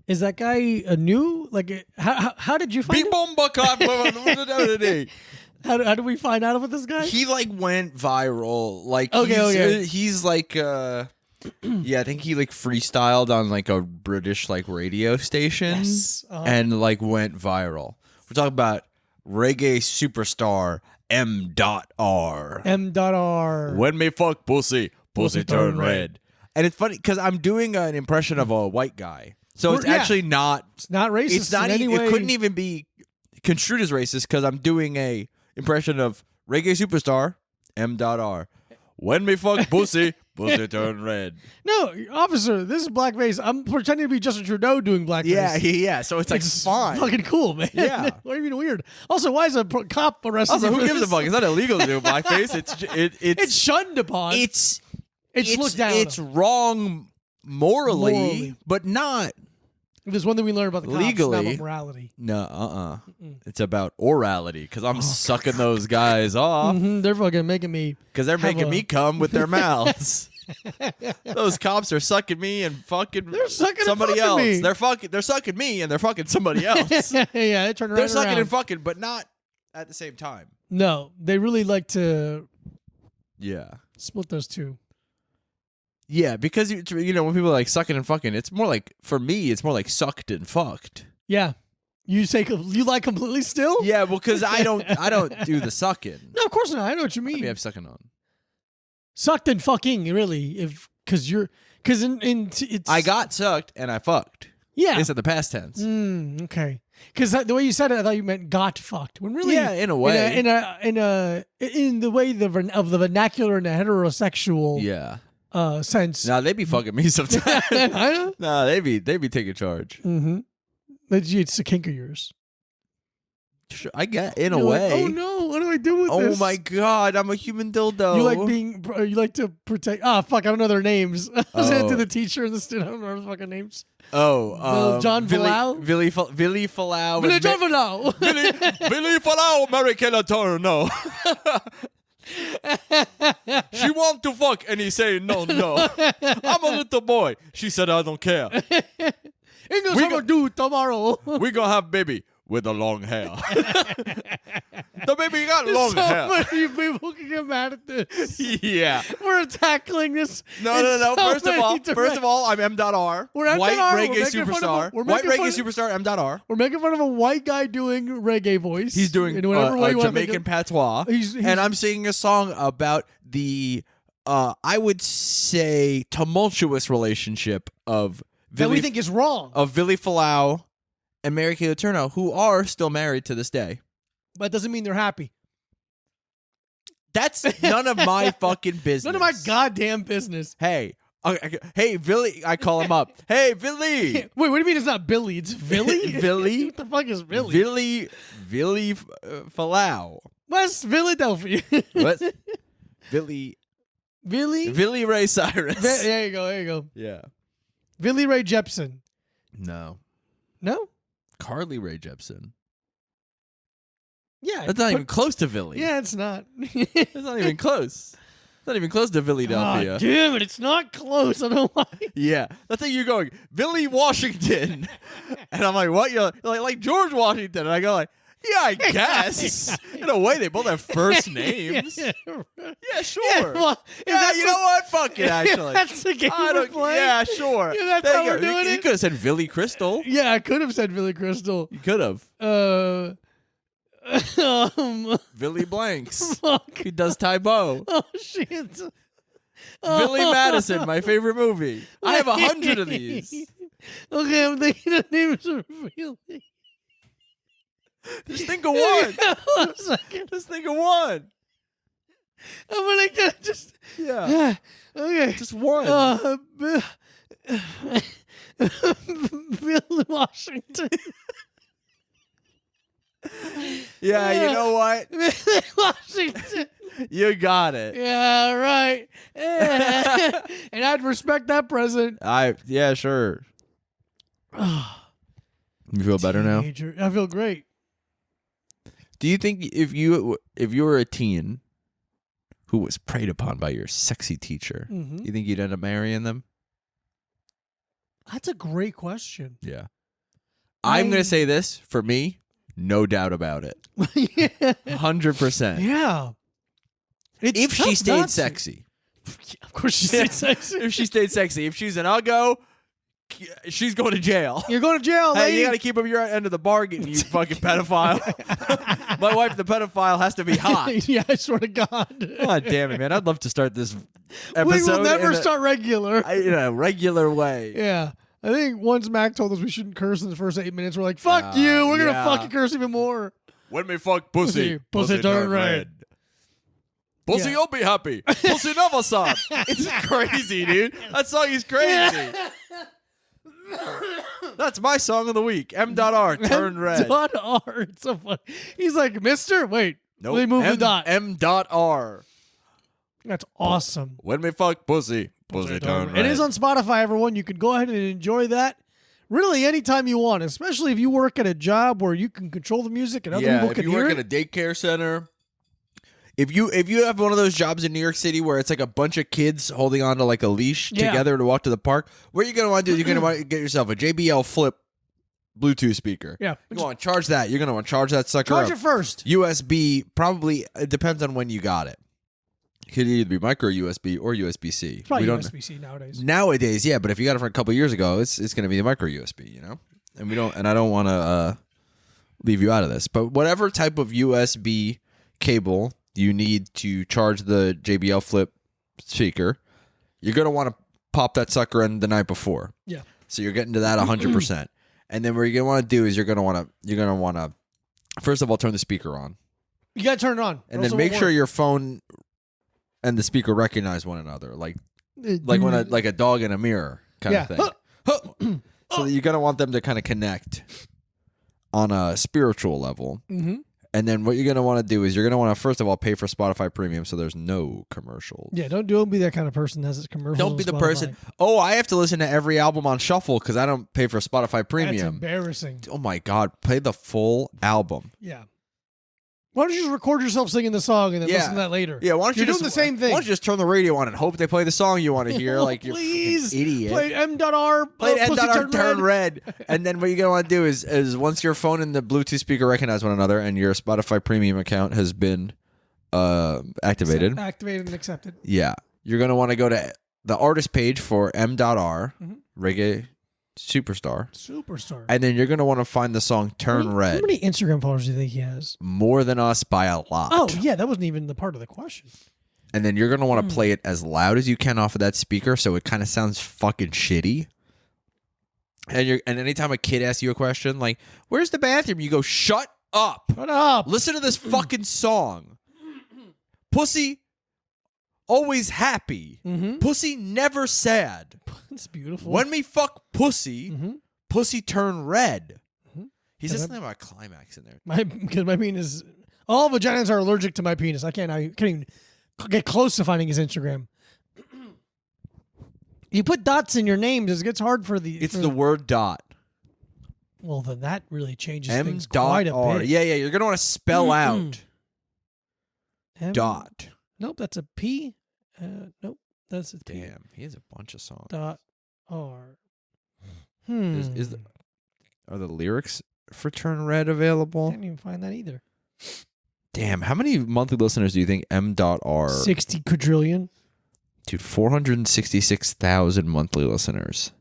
Is that guy new? Like, how did you find him? How did we find out about this guy? He like went viral. Like he's like yeah, I think he like freestyled on like a British like radio station and like went viral. We're talking about reggae superstar M.R. M.R. When me fuck pussy, pussy turn red. And it's funny because I'm doing an impression of a white guy. So it's actually not... It's not racist it's not in any way. It couldn't even be construed as racist because I'm doing a impression of reggae superstar M.R. When me fuck pussy, pussy turn red. No, officer, this is blackface. I'm pretending to be Justin Trudeau doing blackface. Yeah. So it's like fine. Fucking cool, man. Yeah. What do you mean weird? Also, why is a cop arresting Also, you who for gives a this? fuck? It's not illegal to do blackface. It's shunned upon. It's looked down. It's wrong morally, but not... There's one thing we learned about the cops, legally, not about morality. No, It's about orality because I'm sucking those guys off. They're fucking making me... Because they're making me come with their mouths. Those cops are sucking me and fucking somebody else. Me. They're sucking me and they're fucking somebody else. Yeah, they turn around. They're sucking and fucking, but not at the same time. No, they really like to... Yeah. Split those two. Yeah, because you know when people are like sucking and fucking, it's more like for me, it's more like sucked and fucked. Yeah, you like completely still. Yeah, well, because I don't do the sucking. No, of course not. I know what you mean. Maybe I'm sucking on. Sucked and fucking, really, because it's. I got sucked and I fucked. Yeah, it's in the past tense. Okay, because the way you said it, I thought you meant got fucked. When really, yeah, in a way, in the way of the vernacular and the heterosexual sense. Nah, they be fucking me sometimes. Nah, they be taking charge. Mm-hmm. It's a kink of yours. Sure, I get in a way. Like, oh no, what do I do with this? Oh my god, I'm a human dildo. You like to protect. Ah, fuck, I don't know their names. I was saying to the teacher and the student. I don't know their fucking names. Oh, John Falau? Billy Falau. Billy John Falau. Billy Falau, American Eternal. She want to fuck and he say no. I'm a little boy. She said I don't care. English I'm gonna do tomorrow. We gonna have baby with a long hair. The baby got long hair. So many people can get mad at this. Yeah. We're tackling this. No. First of all, I'm M.R. We're white M.R. reggae superstar. White reggae superstar M.R. We're making fun of a white guy doing reggae voice. He's doing a Jamaican patois. And I'm singing a song about the, I would say, tumultuous relationship of that we think is wrong. Of Billy Falau and Mary Kay Letourneau, who are still married to this day. But it doesn't mean they're happy. That's none of my fucking business. None of my goddamn business. Hey, Billy, I call him up. Hey, Billy. Wait, what do you mean it's not Billy? It's Billy? Billy? What the fuck is Billy? Billy Falau. West Philadelphia. What? Billy Ray Cyrus. There you go. Yeah. Billy Ray Jepsen. No. Carly Rae Jepsen. Yeah. That's not even close to Billy. Yeah, it's not. It's not even close. It's not even close to Philadelphia. Oh, damn it, it's not close. I don't know why. Yeah. That's how you're going, Billy Washington. And I'm like, what? You're like George Washington. And I go like, yeah, I guess. In a way, they both have first names. Yeah, sure. Yeah, well, you know what? Fuck it, actually. That's the game we're playing. Yeah, sure. Yeah, that's how we're doing it. You could have said Billy Crystal. Yeah, I could have said Billy Crystal. You could have. Billy Blanks. Fuck. He does Tybo. Oh, shit. Billy Madison, my favorite movie. I have 100 of these. Okay, I'm thinking of names of Billy. Just think of one. Just think of one. I'm gonna get just. Yeah. Okay. Just one. Bill Washington. Yeah, you know what? Bill Washington. You got it. Yeah, right. And I'd respect that president. Yeah, sure. You feel better now? I feel great. Do you think if you were a teen who was preyed upon by your sexy teacher, you think you'd end up marrying them? That's a great question. Yeah. I'm going to say this for me, no doubt about it. 100%. Yeah. If she stayed sexy. Of course she stayed sexy. If she stayed sexy. If she's an uggo, she's going to jail. You're going to jail, lady. Hey, you got to keep up your end of the bargain, you fucking pedophile. My wife, the pedophile, has to be hot. Yeah, I swear to God. God damn it, man. I'd love to start this episode. We will never start regular. In a regular way. Yeah. I think once Mac told us we shouldn't curse in the first 8 minutes, we're like, fuck you. We're going to fucking curse even more. When we fuck pussy, pussy turn red. Pussy, you'll be happy. Pussy never sad. It's crazy, dude. That song is crazy. That's my song of the week. M.R. Turn red. M.R. It's so funny. He's like, Mister? Wait. Nope. They move the dot. M.R. That's awesome. When we fuck pussy, pussy turn red. It is on Spotify, everyone. You can go ahead and enjoy that really anytime you want, especially if you work at a job where you can control the music and other people can hear it. If you work at a daycare center. If you have one of those jobs in New York City where it's like a bunch of kids holding on to like a leash together to walk to the park, what you're going to want to do is you're going to want to get yourself a JBL Flip Bluetooth speaker. Yeah. You want to charge that. You're going to want to charge that sucker Charge up. it first. USB, probably, it depends on when you got it. It could either be micro USB or USB-C. It's probably USB-C nowadays. Nowadays, yeah, but if you got it from a couple years ago, it's going to be the micro USB, you know? And I don't want to leave you out of this. But whatever type of USB cable you need to charge the JBL Flip speaker, you're going to want to pop that sucker in the night before. Yeah. So you're getting to that 100%. And then what you're going to want to do is you're going to want to first of all turn the speaker on. You got to turn it on. And then make sure your phone and the speaker recognize one another, like when a dog in a mirror kind of thing. So that you're going to want them to kind of connect on a spiritual level. Mm-hmm. And then what you're going to want to do is you're going to want to, first of all, pay for Spotify Premium so there's no commercials. Yeah, don't be that kind of person that has a commercial. Don't be the person, I have to listen to every album on shuffle because I don't pay for Spotify Premium. That's embarrassing. Oh, my God. Play the full album. Yeah. Why don't you just record yourself singing the song and then listen to that later? Yeah, why don't You're you doing the same thing. Why don't you just turn the radio on and hope they play the song you want to hear? Like you're please, an idiot. Play M.R. Play M.R. Turn red. And then what you're going to want to do is once your phone and the Bluetooth speaker recognize one another and your Spotify Premium account has been activated. Activated and accepted. Yeah. You're going to want to go to the artist page for M.R. Reggae Superstar. And then you're going to want to find the song Turn Red. How many Instagram followers do you think he has? More than us by a lot. Oh, yeah. That wasn't even the part of the question. And then you're going to want to play it as loud as you can off of that speaker so it kind of sounds fucking shitty. And anytime a kid asks you a question like, where's the bathroom? You go, shut up. Shut up. Listen to this fucking song. Pussy always happy. Mm-hmm. Pussy never sad. That's beautiful. When we fuck pussy, pussy turn red. He says something about climax in there. Because my penis, all vaginas are allergic to my penis. I can't even get close to finding his Instagram. You put dots in your names, it gets hard for the... It's the word dot. Well, then that really changes things quite a bit. Yeah, you're going to want to spell out dot. Nope, that's a P. Nope, that's a P. Damn, he has a bunch of songs. Dot R. Are the lyrics for Turn Red available? I can't even find that either. Damn, how many monthly listeners do you think M.R. 60 quadrillion. Dude, 466,000 monthly listeners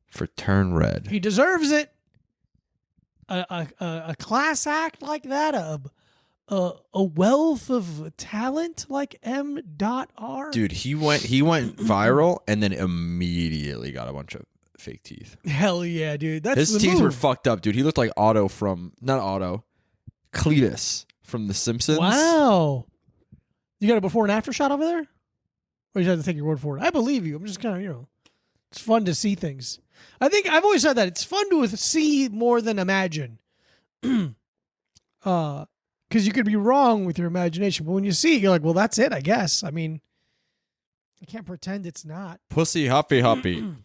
for Turn Red. He deserves it. A class act like that, a wealth of talent like M.R. Dude, he went viral and then immediately got a bunch of fake teeth. Hell yeah, dude. His teeth were fucked up, dude. He looked like Cletus from The Simpsons. Wow. You got a before and after shot over there? Or you just have to take your word for it? I believe you. I'm just kind of, it's fun to see things. I think I've always said that. It's fun to see more than imagine. Because you could be wrong with your imagination. But when you see it, you're like, well, that's it, I guess. I mean, I can't pretend it's not. Pussy happy.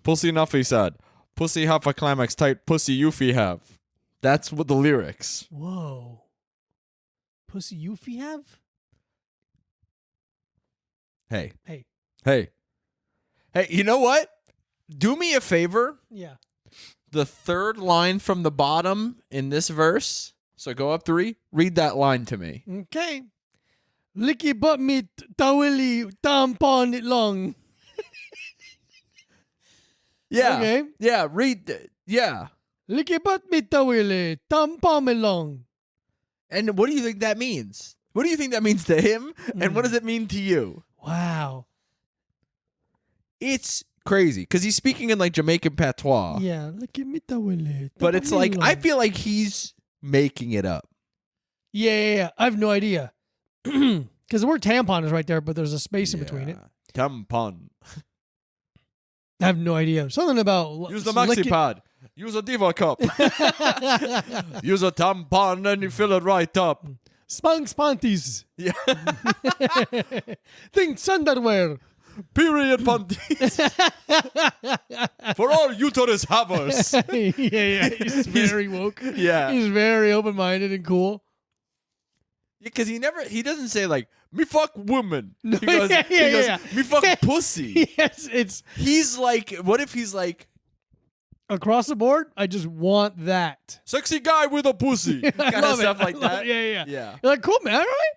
Pussy nuffy sad. Pussy have a climax tight. Pussy youfy have. That's what the lyrics. Whoa. Pussy youfy have? Hey, you know what? Do me a favor. Yeah. the third line from the bottom in this verse. So go up 3. Read that line to me. Okay. Licky butt me tawili tampon it long. Yeah. Okay. Yeah. Read. Yeah. Licky butt me tawili tampon it long. And what do you think that means? What do you think that means to him? And what does it mean to you? Wow. It's crazy because he's speaking in like Jamaican patois. Yeah. Licky me tawili. But it's like, I feel like he's making it up. Yeah. I have no idea. Because the word tampon is right there, but there's a space in between it. Tampon. I have no idea. Something about Use the maxi pad. Use a diva cup. Use a tampon and you fill it right up. Spanx panties. Yeah. Think underwear. Period panties. For all uterus havers. Yeah. He's very woke. Yeah. He's very open-minded and cool. Because he doesn't say like, me fuck woman. No, He goes, yeah. me fuck pussy. Yes, He's like, what if he's like, across the board, I just want that. sexy guy with a pussy. I Kind of love stuff it. like that. Yeah. Yeah. You're like, cool, man, all right?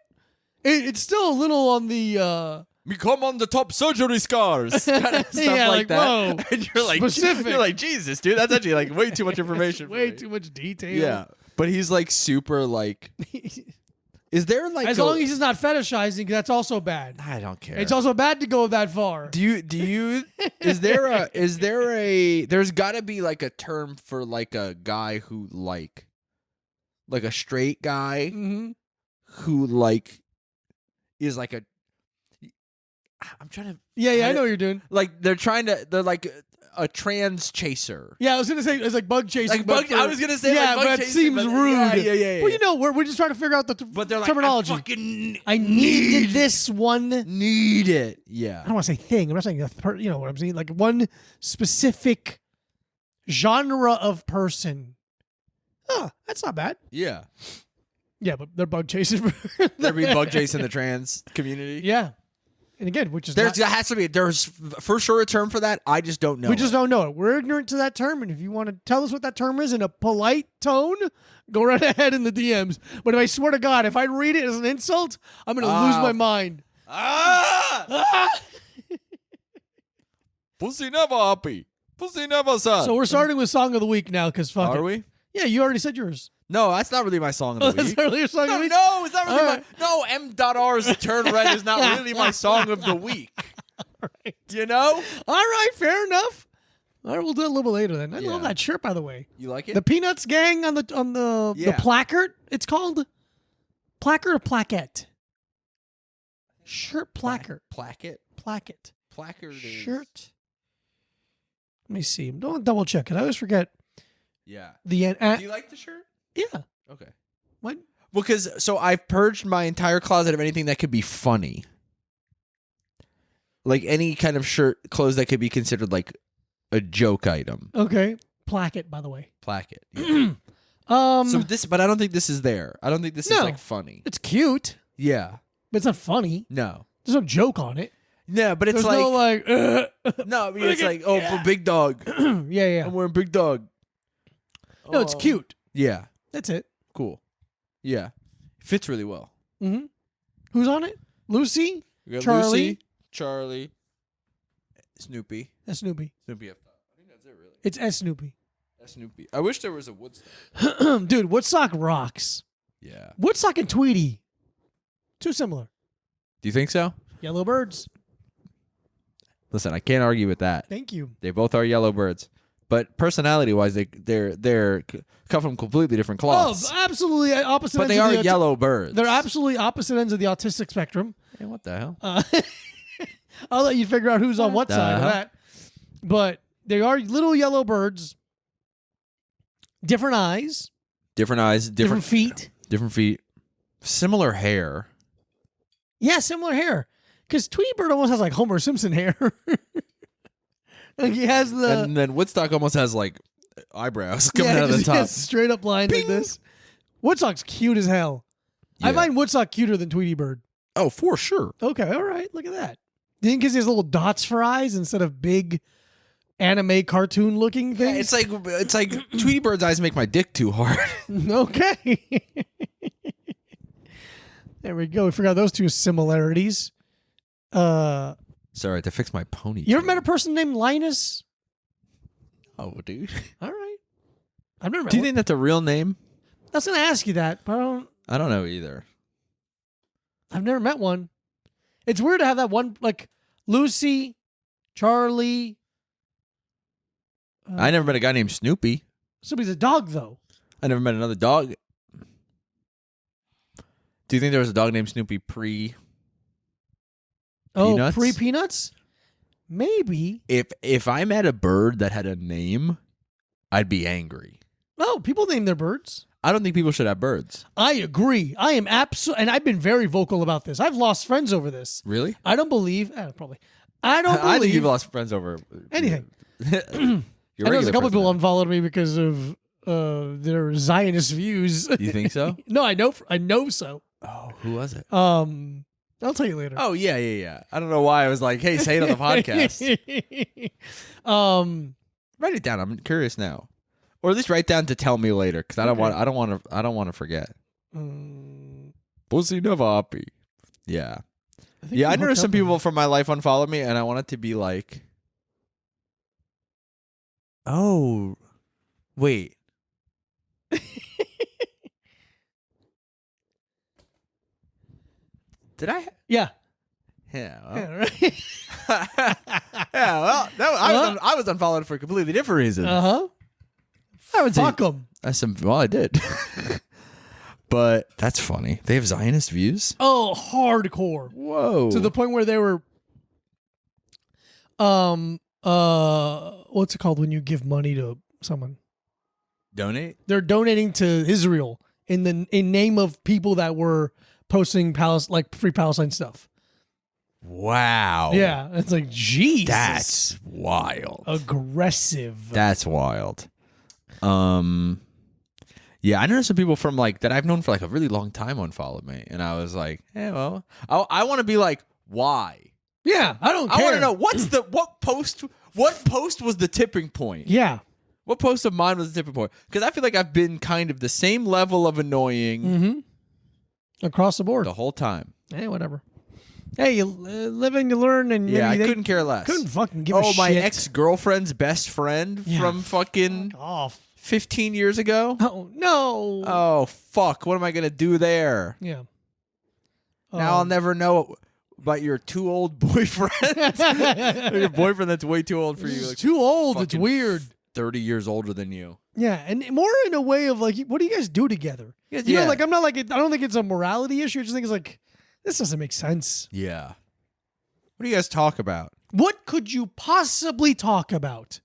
It's still a little on the... Me come on the top surgery scars. Kind of stuff Yeah, like like, that. whoa. And you're like, Specific. You're like, Jesus, dude, that's actually like way too much information. way for me. too much detail. Yeah. But he's like super like, is there like As long as he's not fetishizing, that's also bad. I don't care. It's also bad to go that far. Do you is there a there's gotta be like a term for like a guy who like a straight guy who like is like I'm trying to Yeah, I know what you're doing. like they're like a trans chaser. Yeah, I was gonna say it's like bug chasing. Like bug, I was gonna say yeah, like bug but it chasing, seems but rude. Yeah. Well, you know, we're just trying to figure out the but they're like, terminology. I needed this one. need it. Yeah. I don't want to say thing. I'm not saying you know what I'm saying. Like one specific genre of person. Oh, that's not bad. Yeah. Yeah, but they're bug chasing. There be bug chasing the trans community. Yeah, and again, which is There has to be. There's for sure a term for that. I just don't know. we just don't know it. We're ignorant to that term, and if you want to tell us what that term is in a polite tone, go right ahead in the DMs. But if I swear to God, if I read it as an insult, I'm going to lose my mind. Pussy never happy. Pussy never sad. So we're starting with song of the week now, because fuck Are it. we? Yeah, you already said yours. No, that's not really my song Oh, of the that's week. not really your song of the week? No, it's not really All my. right. No, M.R's Turn Red is not really my song of the week. All right. You know? All right, fair enough. All right, we'll do it a little bit later then. I Yeah. love that shirt, by the way. You like it? The Peanuts gang on the Yeah. placard. It's called placard or plaquette? Shirt placard. Placket. Plaquette. Placard is. Shirt. Let me see. Don't double check it. I always forget Yeah. the end. Do you like the shirt? Yeah. Okay. What? Well, because so I've purged my entire closet of anything that could be funny. Like any kind of shirt, clothes that could be considered like a joke item. Okay. Plaquette, by the way. Placket. Yeah. But I don't think this is there. I don't think this is No. like funny. It's cute, Yeah. but it's not funny. No. There's no joke on it. No, but it's There's like no like. no. I mean, it's like big dog. yeah. I'm wearing big dog. No, it's cute. Yeah. That's it. Cool. Yeah. Fits really well. Mm-hmm. Who's on it? Lucy. We got Charlie. Lucy, Charlie, Snoopy. That's Snoopy. Snoopy up top. I think that's it, really. It's S Snoopy. That's Snoopy. I wish there was a Woodstock. Dude, Woodstock rocks. Yeah. Woodstock and Tweety. Too similar. Do you think so? Yellow birds. Listen, I can't argue with that. Thank you. They both are yellow birds, but personality-wise, they're come from completely different cloths. Oh, absolutely opposite. But ends they of are the yellow birds. They're absolutely opposite ends of the autistic spectrum. Hey, what the hell? I'll let you figure out who's on what the side of hell? that. But they are little yellow birds. Different eyes. Different eyes, Different feet. different feet, similar hair. Yeah, similar hair. Because Tweety Bird almost has like Homer Simpson hair. Like he has the And then Woodstock almost has like eyebrows coming out of the just top. has straight up lines like this. Woodstock's cute as hell. I Yeah. find Woodstock cuter than Tweety Bird. Oh, for sure. Okay, all right. Look at that. Do you think because he has little dots for eyes instead of big anime cartoon looking things. It's like Tweety Bird's eyes make my dick too hard. Okay. There we go. We forgot those two similarities. Sorry, to fix my pony. You ever met a person named Linus? Oh, dude. All right. I've never met Do you one. think that's a real name? I was going to ask you that, but I don't know either. I've never met one. It's weird to have that one, like Lucy, Charlie. I never met a guy named Snoopy. Snoopy's a dog, though. I never met another dog. Do you think there was a dog named Snoopy pre? Peanuts? Pre-Peanuts? Maybe. If I met a bird that had a name, I'd be angry. No, people name their birds. I don't think people should have birds. I agree. I am absolutely, and I've been very vocal about this. I've lost friends over this. Really? I don't believe, probably. I don't believe. I think you've lost friends over anything. Your I know there's a couple people unfollowed me because of their Zionist views. You think so? No, I know so. Oh, who was it? I'll tell you later. Oh, yeah. I don't know why I was like, hey, say it on the podcast. Write it down. I'm curious now. Or at least write down to tell me later, because I don't want to forget. Pussy never happy. Yeah. I noticed some people from my life unfollowed me, and I want it to be like, oh, wait. Did I? Yeah. Yeah. Well. Yeah, right. Yeah. Well, no, I was unfollowed for completely different reasons. I would fuck them. Well, I did. But that's funny. They have Zionist views? Oh, hardcore. Whoa. To the point where they were what's it called when you give money to someone? Donate? They're donating to Israel in name of people that were posting free Palestine stuff. Wow. Yeah, it's like Jesus. That's wild. Aggressive. That's wild. Yeah, I noticed some people from that I've known for a really long time unfollowed me, and I was like, "Hey, well, I want to be like, why? Yeah, I don't care. I want to know what post was the tipping point? Yeah, what post of mine was the tipping point? Because I feel like I've been kind of the same level of annoying across the board the whole time. Hey, whatever. Hey, you live and you learn, and yeah, I couldn't care less. Couldn't fucking give a shit. Oh, my ex-girlfriend's best friend from fucking off 15 years ago. Oh no. Oh fuck! What am I gonna do there? Yeah. Now I'll never know about your too old boyfriend. Your boyfriend that's way too old for you. Too old. It's weird. 30 years older than you. Yeah, and more in a way of what do you guys do together? You know, I'm not I don't think it's a morality issue. I just think it's this doesn't make sense. Yeah. What do you guys talk about? What could you possibly talk about?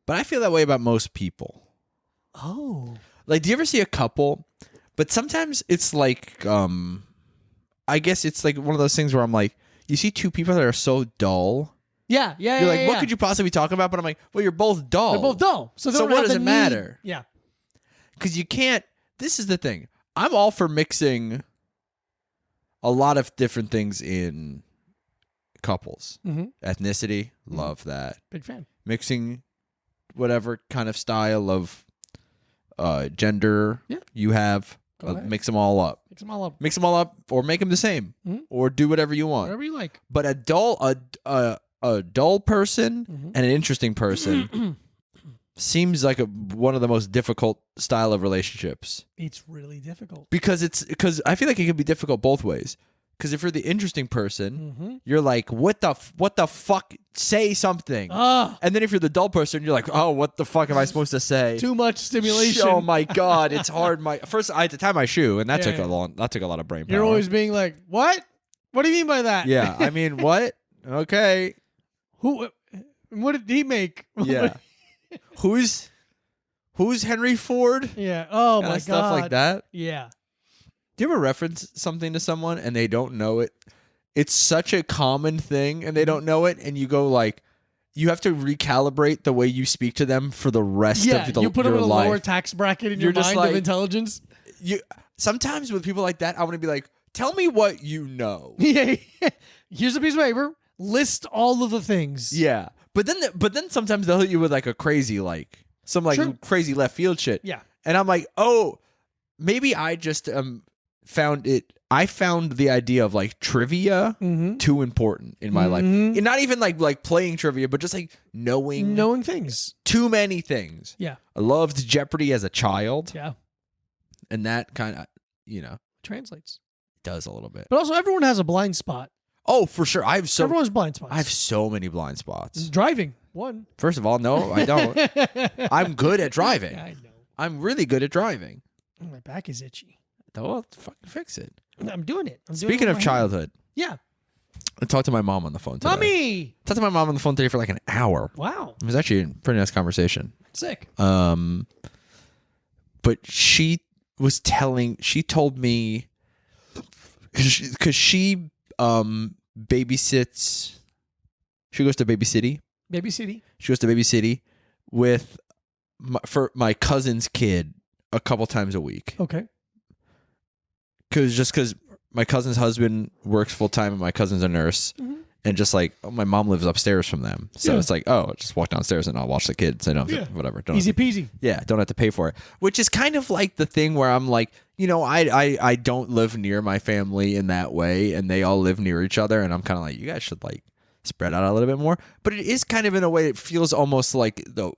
But I feel that way about most people. Oh. Do you ever see a couple? But sometimes it's I guess it's one of those things where I'm you see two people that are so dull. Yeah. You're what could you possibly talk about? But I'm well, you're both dull. They're both dull. So what does it matter? Yeah. Because you can't. This is the thing. I'm all for mixing a lot of different things in couples. Ethnicity, love that. Big fan. Mixing whatever kind of style of gender you have. Mix them all up. Mix them all up. Mix them all up, or make them the same, or do whatever you want. Whatever you like. But a dull person and an interesting person seems like one of the most difficult style of relationships. It's really difficult because I feel like it can be difficult both ways. Because if you're the interesting person, you're like, what the fuck? Say something. And then if you're the dull person, you're like, oh, what the fuck am I supposed to say? Too much stimulation. Oh my god, it's hard. First, I had to tie my shoe, and that took a lot of brain power. You're always being like, what? What do you mean by that? Yeah, I mean, what? Okay. What did he make? Yeah. Who's Henry Ford? Yeah. Oh my god. Stuff like that. Yeah. Do you ever reference something to someone and they don't know it? It's such a common thing and they don't know it, and you go you have to recalibrate the way you speak to them for the rest of your life. You put them in a lower tax bracket in your mind of intelligence. Sometimes with people like that, I want to be like, tell me what you know. Yeah. Here's a piece of paper. List all of the things. Yeah. But then sometimes they'll hit you with like a crazy some crazy left field shit. Yeah. And I'm like, oh, maybe I just found it. I found the idea of like trivia too important in my life. And not even like playing trivia, but just like knowing things. Too many things. Yeah. I loved Jeopardy as a child. Yeah. And that kind of, translates. Does a little bit. But also everyone has a blind spot. Oh, for sure. Everyone's blind spots. I have so many blind spots. Driving. One. First of all, no, I don't. I'm good at driving. Yeah, I know. I'm really good at driving. My back is itchy. Well, fucking fix it. I'm doing it. Speaking of childhood. Yeah. I talked to my mom on the phone today. Mommy! Talked to my mom on the phone today for like an hour. Wow. It was actually a pretty nice conversation. Sick. But she told me because she babysits. She goes to Baby City. Baby City. She goes to Baby City with for my cousin's kid a couple times a week. Okay. Because my cousin's husband works full time and my cousin's a nurse. And just like my mom lives upstairs from them. So it's like, oh, just walk downstairs and I'll watch the kids. I don't whatever. Easy peasy. Yeah, don't have to pay for it. Which is kind of like the thing where I'm like, I don't live near my family in that way and they all live near each other and I'm kind of like, you guys should like spread out a little bit more. But it is kind of in a way it feels almost like the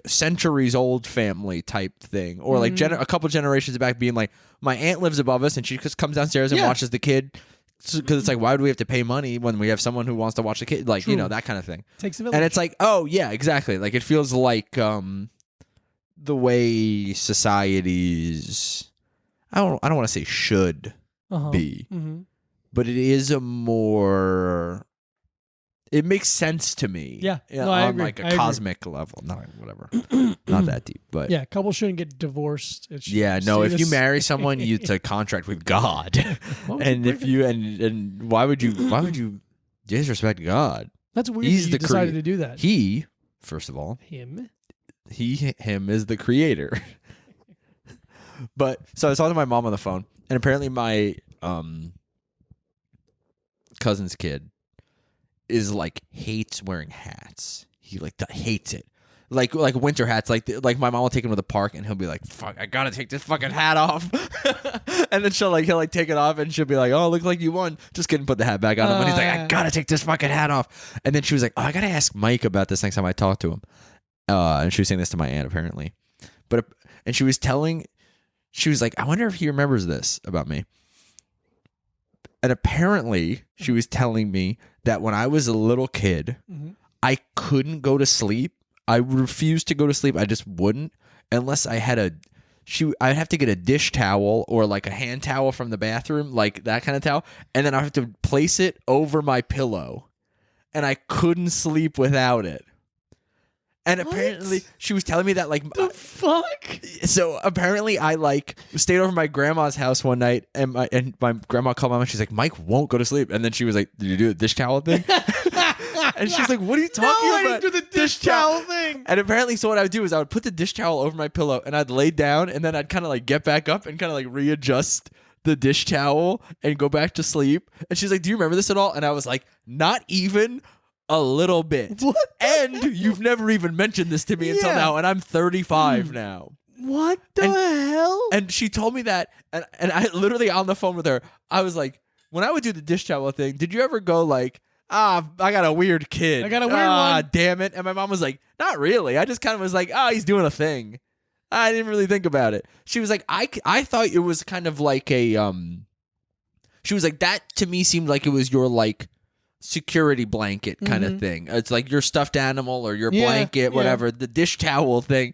centuries old family type thing or like a couple generations back being like, my aunt lives above us and she just comes downstairs and watches the kid. Because it's like, why would we have to pay money when we have someone who wants to watch the kid? Like, that kind of thing. Takes a village. And it's like, oh, yeah, exactly. Like, it feels like the way societies, I don't want to say should be, but it is it makes sense to me. Yeah. No, on I agree. like a cosmic level. Not whatever. Not that deep, but. Yeah, couples shouldn't get divorced. If you marry someone, it's a contract with God. And and why would you disrespect God? That's weird. He's the decided to do that. He, first of all, him is the creator. But so I was talking to my mom on the phone, and apparently my cousin's kid is like hates wearing hats. He like hates it. Like winter hats. Like my mom will take him to the park and he'll be like, "Fuck, I gotta take this fucking hat off." And then he'll take it off and she'll be like, "Oh, looks like you won." Just kidding, put the hat back on him. And he's like, "I gotta take this fucking hat off." And then she was like, "Oh, I gotta ask Mike about this next time I talk to him." And she was saying this to my aunt apparently, and she was like, "I wonder if he remembers this about me." And apparently, she was telling me that when I was a little kid, I couldn't go to sleep. I refused to go to sleep. I just wouldn't unless I had I'd have to get a dish towel or like a hand towel from the bathroom, like that kind of towel. And then I have to place it over my pillow. And I couldn't sleep without it. And apparently, she was telling me that like the fuck. So apparently, I like stayed over my grandma's house one night, and my grandma called my mom. She's like, "Mike won't go to sleep." And then she was like, "Did you do the dish towel thing?" And she's like, "What are you talking about?" I didn't do the dish towel thing. And apparently, so what I would do is I would put the dish towel over my pillow, and I'd lay down, and then I'd kind of like get back up and kind of like readjust the dish towel and go back to sleep. And she's like, "Do you remember this at all?" And I was like, "Not even a little bit." What? And you've never even mentioned this to me until now, and I'm 35 now. What the hell? And she told me that, and I literally on the phone with her, I was like, when I would do the dish towel thing, did you ever go like, I got a weird kid. I got a weird one. Damn it. And my mom was like, not really. I just kind of was like, he's doing a thing. I didn't really think about it. She was like, I thought it was kind of like a, she was like, that to me seemed like it was your like security blanket kind of thing. It's like your stuffed animal or your blanket, whatever, the dish towel thing.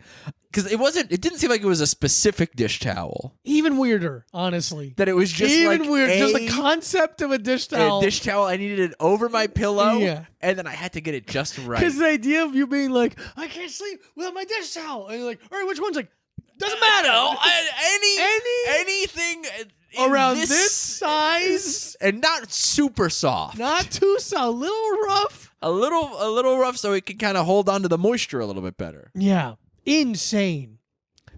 Because it didn't seem like it was a specific dish towel. Even weirder, honestly. That it was just even weird. Just the concept of a dish towel. A dish towel, I needed it over my pillow. Yeah. And then I had to get it just right. Because the idea of you being like, I can't sleep without my dish towel. And you're like, all right, which one's like, doesn't matter. Anything around this size. And not super soft. Not too soft. A little rough. A little rough so it can kind of hold on to the moisture a little bit better. Yeah. Insane.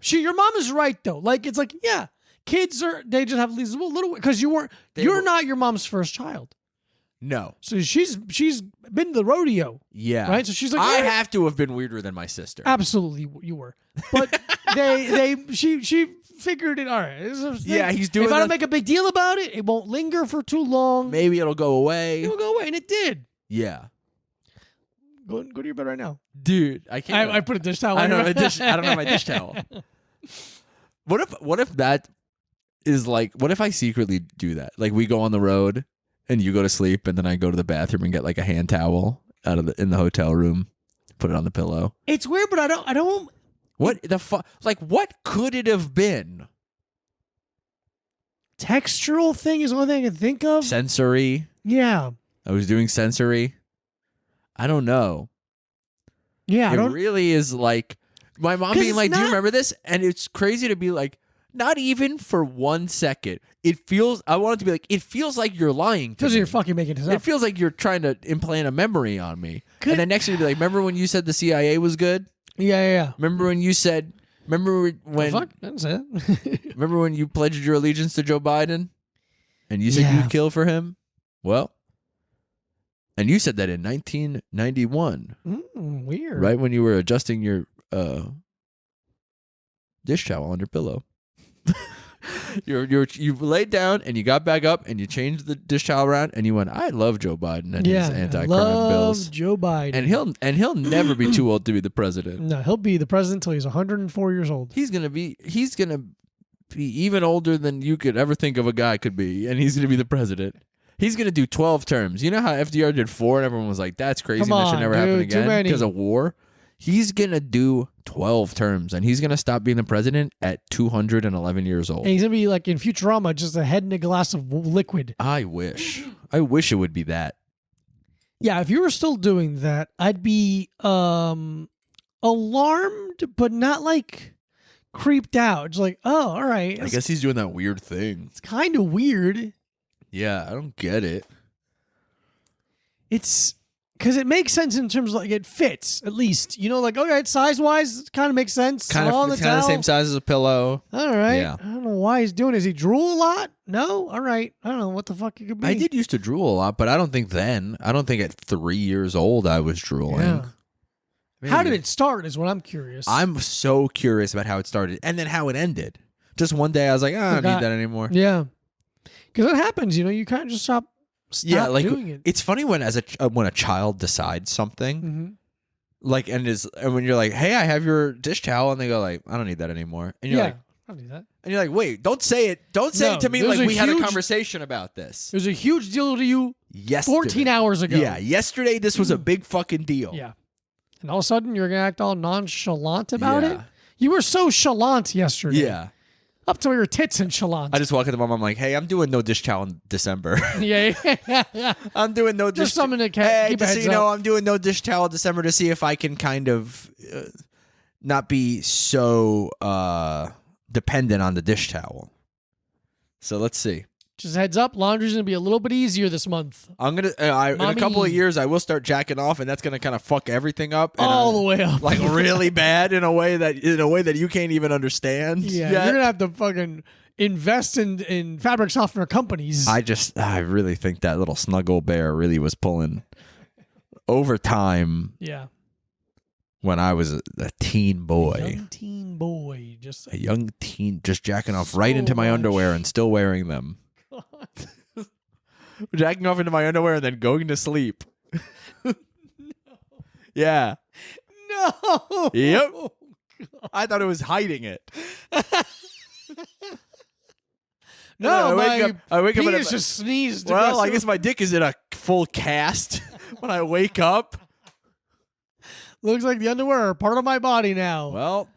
Your mom is right though. Like it's like, they just have these little because you're not your mom's first child. No. So she's been to the rodeo. Yeah. Right? So she's like, I have to have been weirder than my sister. Absolutely, you were. But she figured it. All right. Yeah, he's doing If I don't make a big deal about it, it won't linger for too long. Maybe it'll go away. It'll go away, and it did. Yeah. Go to your bed right now, dude. I can't. I put a dish towel. I don't have my dish towel. What if that is like? What if I secretly do that? Like we go on the road and you go to sleep, and then I go to the bathroom and get like a hand towel in the hotel room, put it on the pillow. It's weird, but I don't. What the fuck? Like, what could it have been? Textural thing is the only thing I can think of. Sensory. Yeah. I was doing sensory. I don't know. Yeah, it really is like my mom being like, "Do you remember this?" And it's crazy to be like, not even for 1 second. It feels. I want it to be like, it feels like you're lying. Because you're fucking making this up. It feels like you're trying to implant a memory on me. And then next year, you'll be like, "Remember when you said the CIA was good?" Yeah. Remember when you said? Remember when? Fuck, I didn't say that. Remember when you pledged your allegiance to Joe Biden, and you said you'd kill for him? Well. And you said that in 1991. Weird. Right when you were adjusting your dish towel on your pillow. you laid down and you got back up and you changed the dish towel around and you went, I love Joe Biden and his anti-crime bills. Joe Biden. And he'll never be too old to be the president. No, he'll be the president until he's 104 years old. He's gonna be even older than you could ever think of a guy could be, and he's gonna be the president. He's going to do 12 terms. You know how FDR did 4 and everyone was like, that's crazy. That should never happen again because of war? He's going to do 12 terms and he's going to stop being the president at 211 years old. And he's going to be like in Futurama, just a head in a glass of liquid. I wish it would be that. Yeah, if you were still doing that, I'd be alarmed, but not like creeped out. It's like, oh, all right. I guess he's doing that weird thing. It's kind of weird. Yeah, I don't get it. It's because it makes sense in terms of like it fits at least. You know, like okay, size wise, it kind of makes sense. Kind of the same size as a pillow. All right. Yeah. I don't know why he's doing it. Does he drool a lot? No. All right. I don't know what the fuck it could be. I did used to drool a lot, but I don't think then. I don't think at 3 years old I was drooling. Yeah. How did it start? Is what I'm curious. I'm so curious about how it started and then how it ended. Just one day I was like, I don't need that anymore. Yeah. Because it happens, you know, you kind of just stop doing it. It's funny when when a child decides something, like and when you're like, hey, I have your dish towel, and they go like, I don't need that anymore, and you're like, I don't need that, and you're like, wait, don't say it to me like we had a conversation about this. It was a huge deal to you. Yesterday. 14 hours ago. Yeah, yesterday this was a big fucking deal. Yeah, and all of a sudden you're gonna act all nonchalant about it. You were so chalant yesterday. Yeah. Up to your tits and chalant. I just walk into my mom. I'm like, hey, I'm doing no dish towel in December. Yeah. I'm doing no dish. Just something to keep just so you know, I'm doing no dish towel in December to see if I can kind of not be so dependent on the dish towel. So let's see. Just heads up, laundry's gonna be a little bit easier this month. I'm gonna in a couple of years I will start jacking off, and that's gonna kind of fuck everything up all the way up, like really bad in a way that you can't even understand. Yeah, you're gonna have to fucking invest in fabric softener companies. I really think that little snuggle bear really was pulling overtime. Yeah. When I was a teen boy. A young teen boy, a young teen, just jacking off right into my underwear and still wearing them. Jacking off into my underwear and then going to sleep. No. Yeah. No. Yep. Oh, I thought it was hiding it. No, I wake up and just sneezed. Well, I guess my dick is in a full cast when I wake up. Looks like the underwear are part of my body now. Well,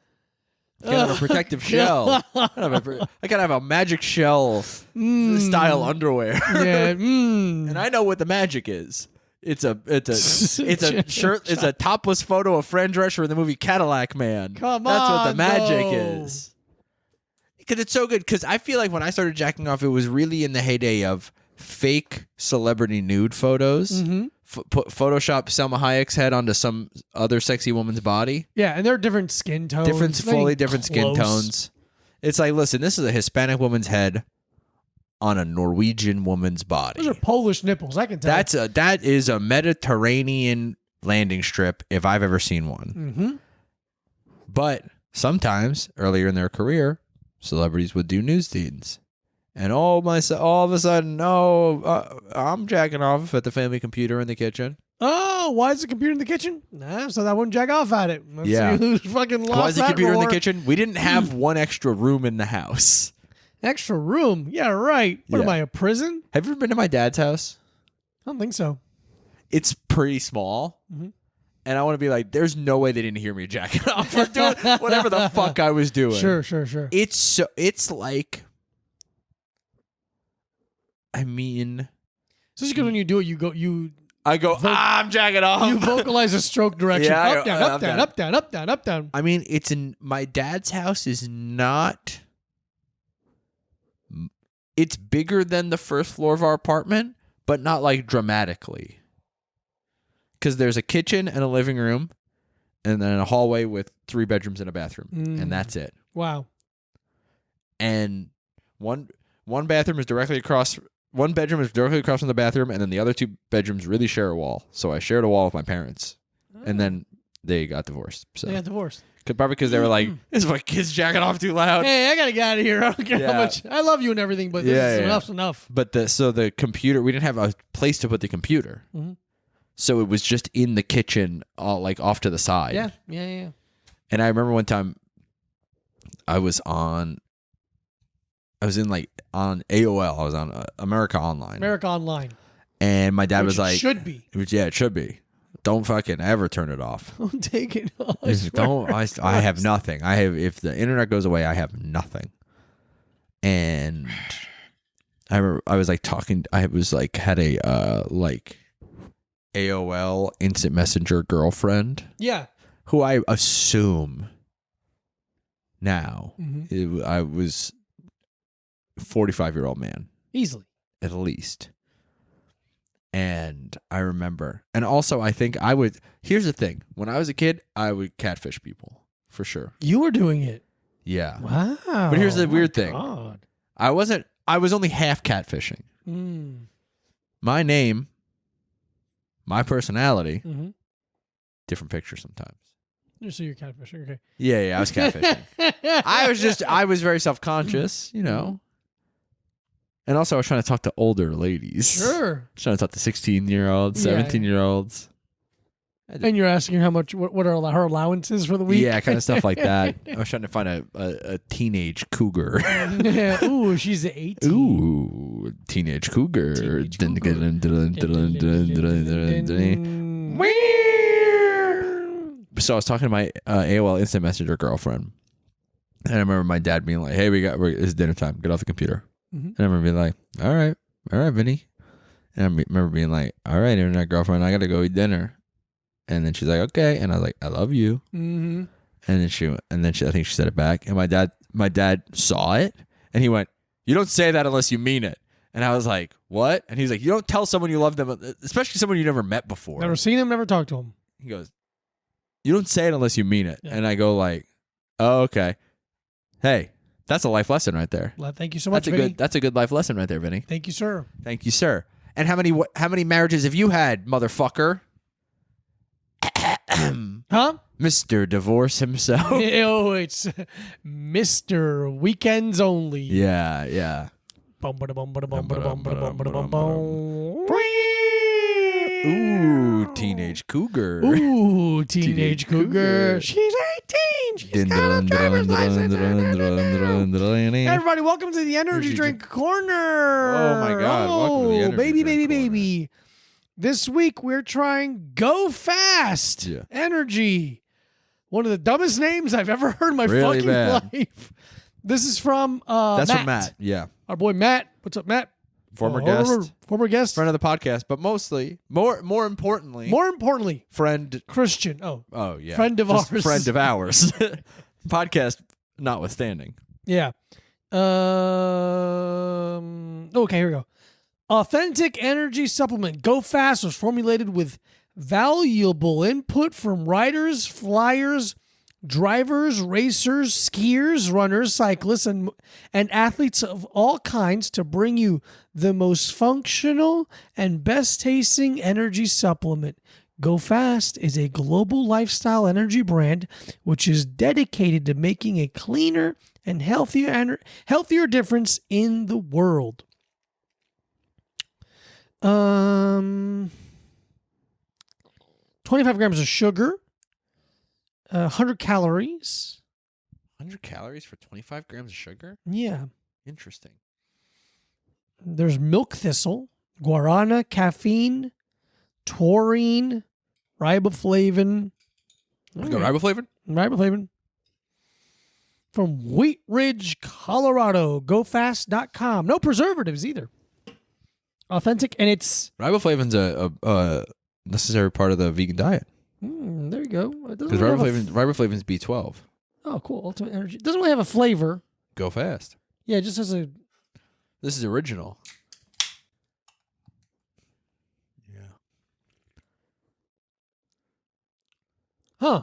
I gotta have a protective shell. I gotta have a magic shell style underwear. Yeah. And I know what the magic is. It's a shirt. It's a topless photo of Fran Drescher in the movie Cadillac Man. Come That's on, what the magic is. Because it's so good. Because I feel like when I started jacking off, it was really in the heyday of fake celebrity nude photos. Mm-hmm. Photoshop Selma Hayek's head onto some other sexy woman's body. Yeah, and they're different skin tones. Fully different skin tones. It's like, listen, this is a Hispanic woman's head on a Norwegian woman's body. Those are Polish nipples. I can tell. That is a Mediterranean landing strip if I've ever seen one. Mm-hmm. But sometimes earlier in their career, celebrities would do news scenes. And all of a sudden, I'm jacking off at the family computer in the kitchen. Oh, why is the computer in the kitchen? Nah, so that I wouldn't jack off at it. Let's Yeah. see who's fucking lost Why is the that computer in roar. the kitchen? We didn't have one extra room in the house. Extra room? Yeah, right. What Yeah. am I, a prison? Have you ever been to my dad's house? I don't think so. It's pretty small. Mhm. And I want to be like, there's no way they didn't hear me jacking off or doing whatever the fuck I was doing. Sure. It's like, I mean, Especially because when you do it, I go, I'm jacking off. you vocalize a stroke direction. Yeah, Up, down, up, down, up, down, up, down, up, down. I mean, my dad's house is not. It's bigger than the first floor of our apartment, but not like dramatically. Because there's a kitchen and a living room, and then a hallway with 3 bedrooms and a bathroom, and that's it. Wow. And one bathroom is directly across. One bedroom is directly across from the bathroom, and then the other 2 bedrooms really share a wall. So I shared a wall with my parents, and then they got divorced. So They got divorced. probably because they were like, "Is my kid's jacking off too loud?" Hey, I gotta get out of here. I don't care how Yeah. much. I love you and everything, but enough's enough. But the computer, we didn't have a place to put the computer, so it was just in the kitchen, like off to the side. Yeah. And I remember one time, I was on AOL. I was on America Online. America Online. And my dad Which was like, it should be. It should be. Don't fucking ever turn it off. Don't take it off. I have nothing. If the internet goes away, I have nothing. And I remember I was like talking. I was like had a AOL Instant Messenger girlfriend. Yeah. Who I assume now Mm-hmm. I was 45-year-old man Easily. at least. And I remember, and also I think I would. Here's the thing: when I was a kid, I would catfish people for sure. You were doing it. Yeah. Wow. But here's the weird thing: God. I was only half catfishing. My name, my personality, different picture sometimes. Just so you're catfishing, okay? Yeah, I was catfishing. I was very self-conscious, you know. And also, I was trying to talk to older ladies. Sure. I was trying to talk to 16-year-olds, 17-year-olds. And you're asking how much, what are her allowances for the week? Yeah, kind of stuff like that. I was trying to find a teenage cougar. Yeah. Ooh, she's 18. Ooh, teenage cougar. So I was talking to my AOL Instant Messenger girlfriend, and I remember my dad being like, "Hey, it's dinner time. Get off the computer." And I remember being like, "All right, Vinny." And I remember being like, "All right, internet girlfriend, I gotta go eat dinner." And then she's like, "Okay," and I was like, "I love you." And then she, I think she said it back, and my dad saw it, and he went, "You don't say that unless you mean it." And I was like, "What?" And he's like, "You don't tell someone you love them, especially someone you never met before." Never seen him, never talked to him. He goes, "You don't say it unless you mean it." Yeah. And I go like, "Oh, okay. Hey, that's a life lesson right there." Well, thank you so much, Vinny. That's a good life lesson right there, Vinny. Thank you, sir. Thank you, sir. And how many marriages have you had, motherfucker? Huh? Mr. Divorce himself. Oh, it's Mr. Weekends Only. Yeah. Ooh, teenage cougar. Ooh, teenage cougar. She's 18. She's got a driver's license. Everybody, welcome to the Energy Drink Corner. Oh, my God. Welcome to the Energy Drink baby. This week, we're trying Go Fast Energy. One of the dumbest names I've ever heard in my fucking life. This is from That's Matt. from Matt, yeah. Our boy Matt. What's up, Matt? Former guest. Friend of the podcast, but mostly, more importantly, friend. Christian. Oh, yeah. Friend of Just ours. Friend of ours. Podcast notwithstanding. Yeah. Okay, here we go. Authentic energy supplement Go Fast was formulated with valuable input from writers, flyers, drivers, racers, skiers, runners, cyclists, and athletes of all kinds to bring you the most functional and best tasting energy supplement. Go Fast is a global lifestyle energy brand which is dedicated to making a cleaner and healthier difference in the world. 25 grams of sugar, 100 calories. 100 calories for 25 grams of sugar? Yeah. Interesting. There's milk thistle, guarana, caffeine, taurine, riboflavin. We got riboflavin? Riboflavin. From Wheat Ridge, Colorado. GoFast.com. No preservatives either. Authentic, and it's... Riboflavin's a necessary part of the vegan diet. There you go. Because riboflavin's B12. Oh, cool. Ultimate Energy. It doesn't really have a flavor. Go Fast. Yeah, it just has a... This is original. Yeah. Huh.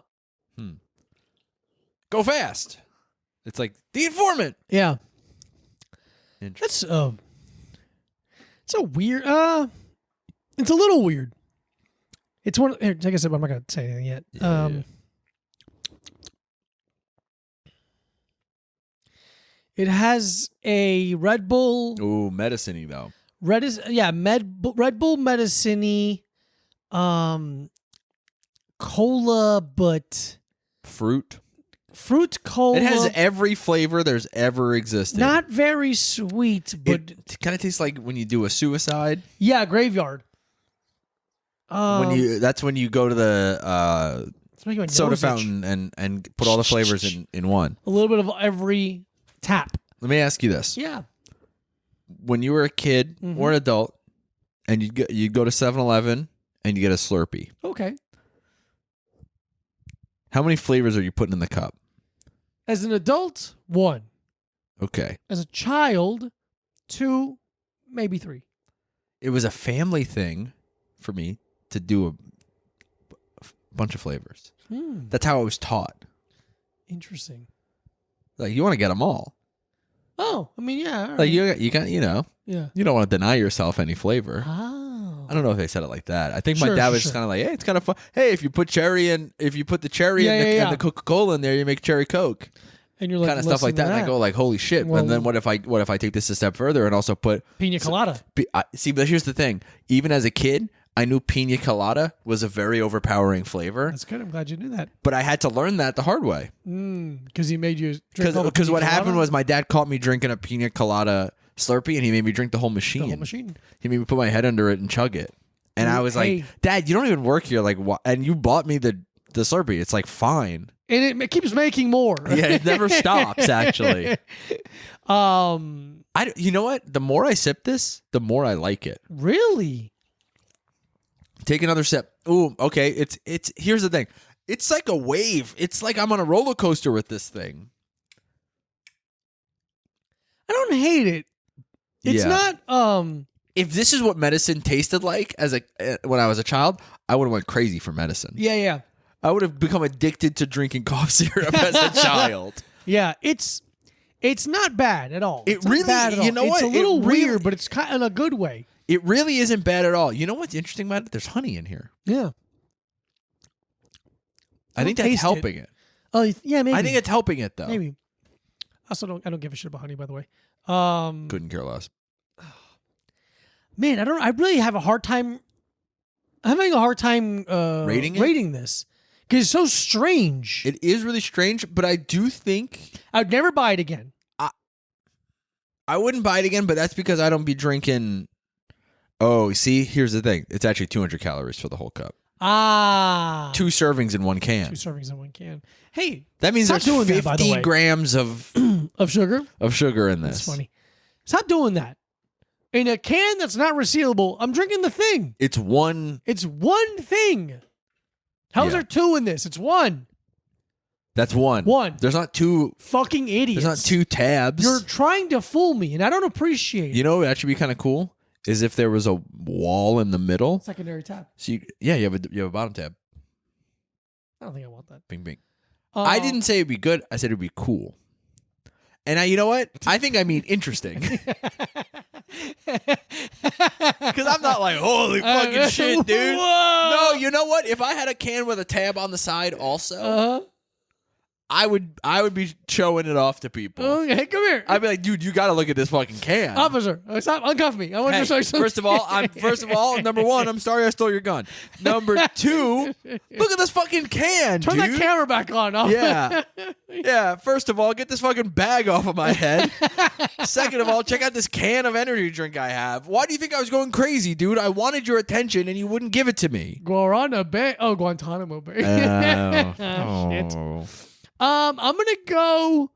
Go Fast. It's like the informant. Yeah. That's it's a weird it's a little weird. It's one here, like I said, I'm not gonna say anything yet. Yeah. It has a Red Bull. Ooh, medicine-y though. Red Bull medicine-y, cola, but fruit cola. It has every flavor there's ever existed. Not very sweet, but it kind of tastes like when you do a suicide. Yeah, graveyard. That's when you go to the soda fountain and put all the flavors in one. A little bit of every tap. Let me ask you this. Yeah. When you were a kid or an adult and you'd go to 7-Eleven and you get a Slurpee. Okay. How many flavors are you putting in the cup? As an adult, 1. Okay. As a child, 2, maybe 3. It was a family thing for me to do a bunch of flavors. That's how I was taught. Interesting. Like, you want to get them all. Oh, I mean, yeah. Like, you got, yeah. You don't want to deny yourself any flavor. Oh. I don't know if they said it like that. I think my dad was just kind of like, hey, it's kind of fun. Hey, if you put the cherry and the Coca-Cola in there, you make cherry Coke. And you're like, kind of stuff like that. And I go like, holy shit. Well, and then what if I take this a step further and also put pina colada? See, but here's the thing. Even as a kid, I knew pina colada was a very overpowering flavor. That's good. I'm glad you knew that. But I had to learn that the hard way. Because he made you drink Because what happened was my dad caught me drinking a pina colada Slurpee and he made me drink the whole machine. He made me put my head under it and chug it. And I was like, Dad, you don't even work here. Like, what? And you bought me the Slurpee. It's like, fine. And it keeps making more. Yeah, it never stops, actually. You know what? The more I sip this, the more I like it. Really? Take another sip. Ooh, okay. It's here's the thing. It's like a wave. It's like I'm on a roller coaster with this thing. I don't hate it. It's not if this is what medicine tasted like when I was a child, I would have went crazy for medicine. Yeah. I would have become addicted to drinking cough syrup as a child. Yeah, it's not bad at all. It really, you know what? It's a little weird, but it's kind of in a good way. It really isn't bad at all. You know what's interesting about it? There's honey in here. Yeah. I think that's helping it. Oh, yeah, maybe. I think it's helping it though. Maybe. I don't give a shit about honey, by the way. Couldn't care less. Man, I really have a hard time. I'm having a hard time rating this because it's so strange. It is really strange, but I do think I'd never buy it again. I wouldn't buy it again, but that's because I don't be drinking. Oh, see, here's the thing. It's actually 200 calories for the whole cup. 2 servings in one can. 2 servings in one can. Hey, that means there's 50 grams of sugar in this. That's funny. Stop doing that. In a can that's not resealable, I'm drinking the thing. It's one thing. How's there 2 in this? It's 1. That's 1. There's not 2 fucking idiots. There's not 2 tabs. You're trying to fool me, and I don't appreciate it. You know what would actually be kind of cool is if there was a wall in the middle. Secondary tab. So you have a bottom tab. I don't think I want that. Bing bing. I didn't say it'd be good. I said it'd be cool. And you know what? I think I mean interesting. Because I'm not like, holy fucking shit, dude. Whoa. No, you know what? If I had a can with a tab on the side also, I would be showing it off to people. Okay, come here. I'd be like, dude, you got to look at this fucking can. Officer, stop, uncuff me. I want to show you something. First of all, number one, I'm sorry I stole your gun. Number two, look at this fucking can, Turn dude. that camera back on. Yeah. First of all, get this fucking bag off of my head. Second of all, check out this can of energy drink I have. Why do you think I was going crazy, dude? I wanted your attention and you wouldn't give it to me. Guantanamo Bay. Oh, Guantanamo Bay. Shit. I'm gonna go.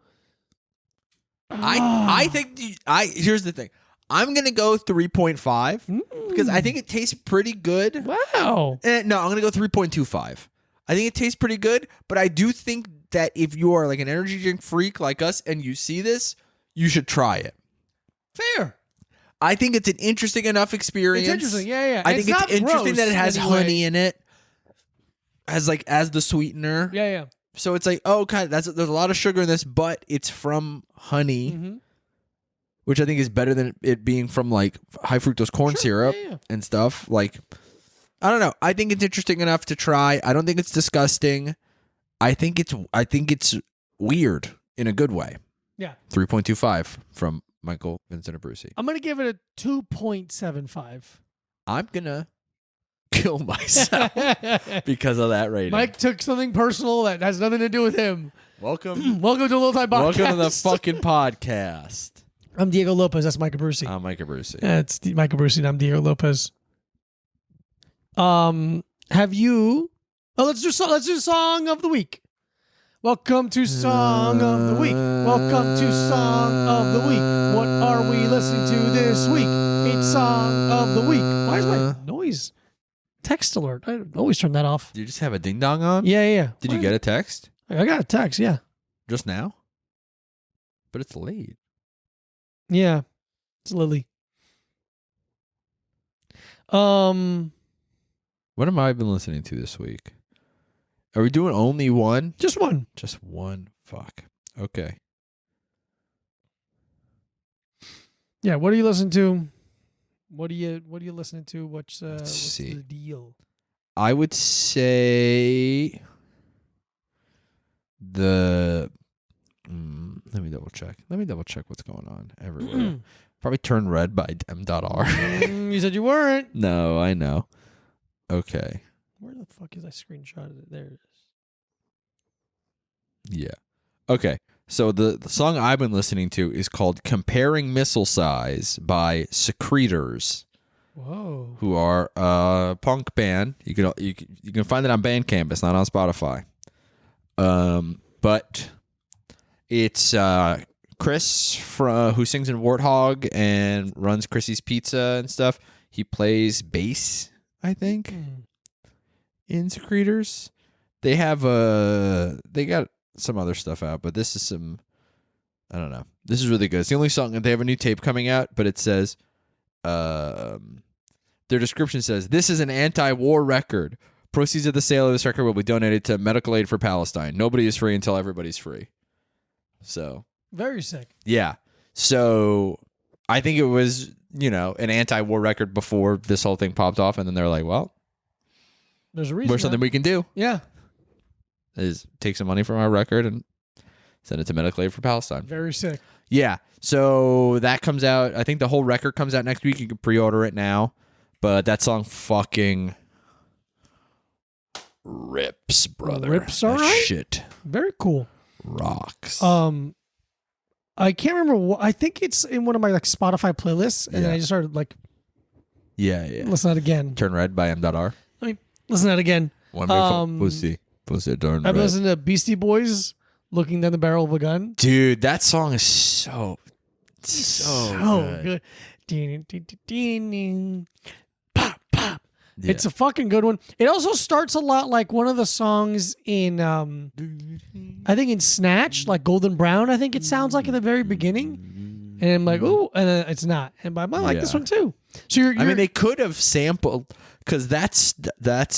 I think here's the thing. I'm gonna go 3.5 because I think it tastes pretty good. Wow. No, I'm gonna go 3.25. I think it tastes pretty good, but I do think that if you are like an energy drink freak like us and you see this, you should try it. Fair. I think it's an interesting enough experience. It's interesting, yeah. I think it's interesting that it has honey in it, as the sweetener. Yeah. So it's like, there's a lot of sugar in this, but it's from honey, which I think is better than it being from like high fructose corn syrup and stuff. Like, I don't know. I think it's interesting enough to try. I don't think it's disgusting. I think it's weird in a good way. Yeah. 3.25 from Michael Vincent Abruzzi. I'm gonna give it a 2.75. I'm gonna kill myself because of that rating. Mike took something personal that has nothing to do with him. Welcome to Little Time Podcast. Welcome to the fucking podcast. I'm Diego Lopez. That's Mike Abruzzi. I'm Mike Abruzzi. Yeah, it's Mike Abruzzi and I'm Diego Lopez. Have you? Oh, let's do song of the week. Welcome to Song of the Week. Welcome to Song of the Week. What are we listening to this week? It's Song of the Week. Why is my noise? Text alert. I always turn that off. Do you just have a ding dong on? Yeah. Did you get a text? I got a text, yeah. Just now? But it's late. Yeah. It's Lily. What have I been listening to this week? Are we doing only one? Just one. Just one. Fuck. Okay. Yeah, what are you listening to? What are you listening to? What's see. the deal? I would say let me double check. Let me double check what's going on everywhere. Probably Turn Red by M.R. You said you weren't. No, I know. Okay. Where the fuck is I screenshotted it? There it is. Yeah. Okay. So the song I've been listening to is called Comparing Missile Size by Secretors. Whoa. Who are a punk band. You can find it on Bandcamp. It's not on Spotify. But it's Chris who sings in Warthog and runs Chrissy's Pizza and stuff. He plays bass, I think, in Secretors. They got some other stuff out, but this is I don't know. This is really good. It's the only song. They have a new tape coming out, but it says, their description says, "This is an anti-war record. Proceeds of the sale of this record will be donated to medical aid for Palestine. Nobody is free until everybody's free." So very sick. Yeah. So I think it was, an anti-war record before this whole thing popped off, and then they're like, well, there's a reason. There's something we can do. Yeah. Is take some money from our record and send it to medical aid for Palestine. Very sick. Yeah. So that comes out. I think the whole record comes out next week. You can pre-order it now. But that song fucking rips, brother. Rips, all right. Shit. Very cool. Rocks. I can't remember. I think it's in one of my Spotify playlists, and then I just started Yeah. listen to it again. Turn Red by M.R. Let me listen to it again. Pussy Turn Red. I've listened to Beastie Boys, Looking Down the Barrel of a Gun. Dude, that song is so good. Pop, pop. Yeah. It's a fucking good one. It also starts a lot like one of the songs in, I think in Snatch, like Golden Brown, I think it sounds like at the very beginning. And I'm like, ooh, and then it's not. And I might like this one too. So you're I mean, they could have sampled, because that's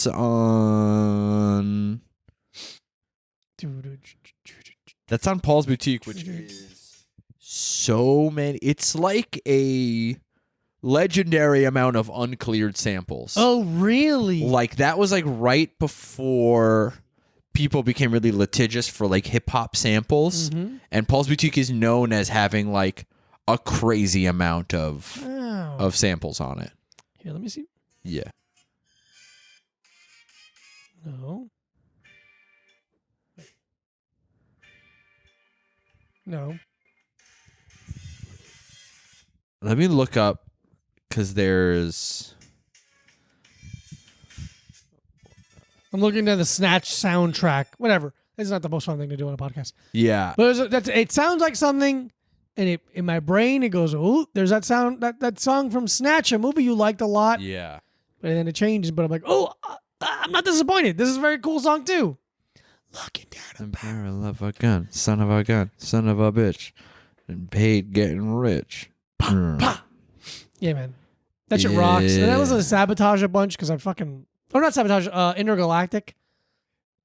on That's on Paul's Boutique, which is so many. It's like a legendary amount of uncleared samples. Oh, really? Like that was like right before people became really litigious for like hip hop samples, and Paul's Boutique is known as having like a crazy amount of samples on it. Here, let me see. Yeah. No. No. Let me look up because there's. I'm looking at the Snatch soundtrack. Whatever. It's not the most fun thing to do on a podcast. Yeah. But it sounds like something, and in my brain it goes, "Oh, there's that sound, that song from Snatch, a movie you liked a lot." Yeah. And then it changes, but I'm like, "Oh, I'm not disappointed. This is a very cool song too." Looking down a barrel of a gun, son of a gun, son of a bitch, and paid getting rich. Yeah, man. That shit rocks. And I listen to Sabotage a bunch because I fucking... Oh, not Sabotage. Intergalactic.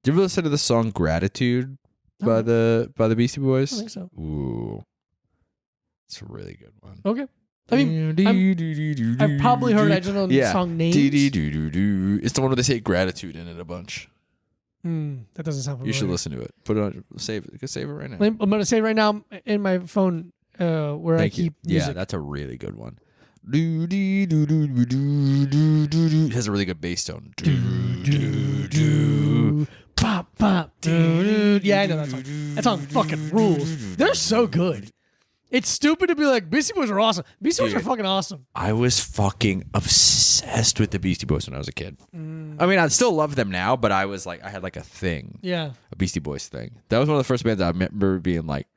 Did you ever listen to the song Gratitude by the Beastie Boys? I think so. Ooh. It's a really good one. Okay. I mean, I've probably heard it. I just don't know the song names. It's the one where they say gratitude in it a bunch. That doesn't sound familiar. You should listen to it. Put it on. Save it. You can save it right now. I'm going to say it right now in my phone where I keep music. Yeah, that's a really good one. It has a really good bass tone. Pop, pop. Yeah, I know that song. That song fucking rules. They're so good. It's stupid to be like, Beastie Boys are awesome. Beastie Boys are fucking awesome. I was fucking obsessed with the Beastie Boys when I was a kid. I mean, I still love them now, but I was like, I had like a thing. Yeah. A Beastie Boys thing. That was one of the first bands I remember being like,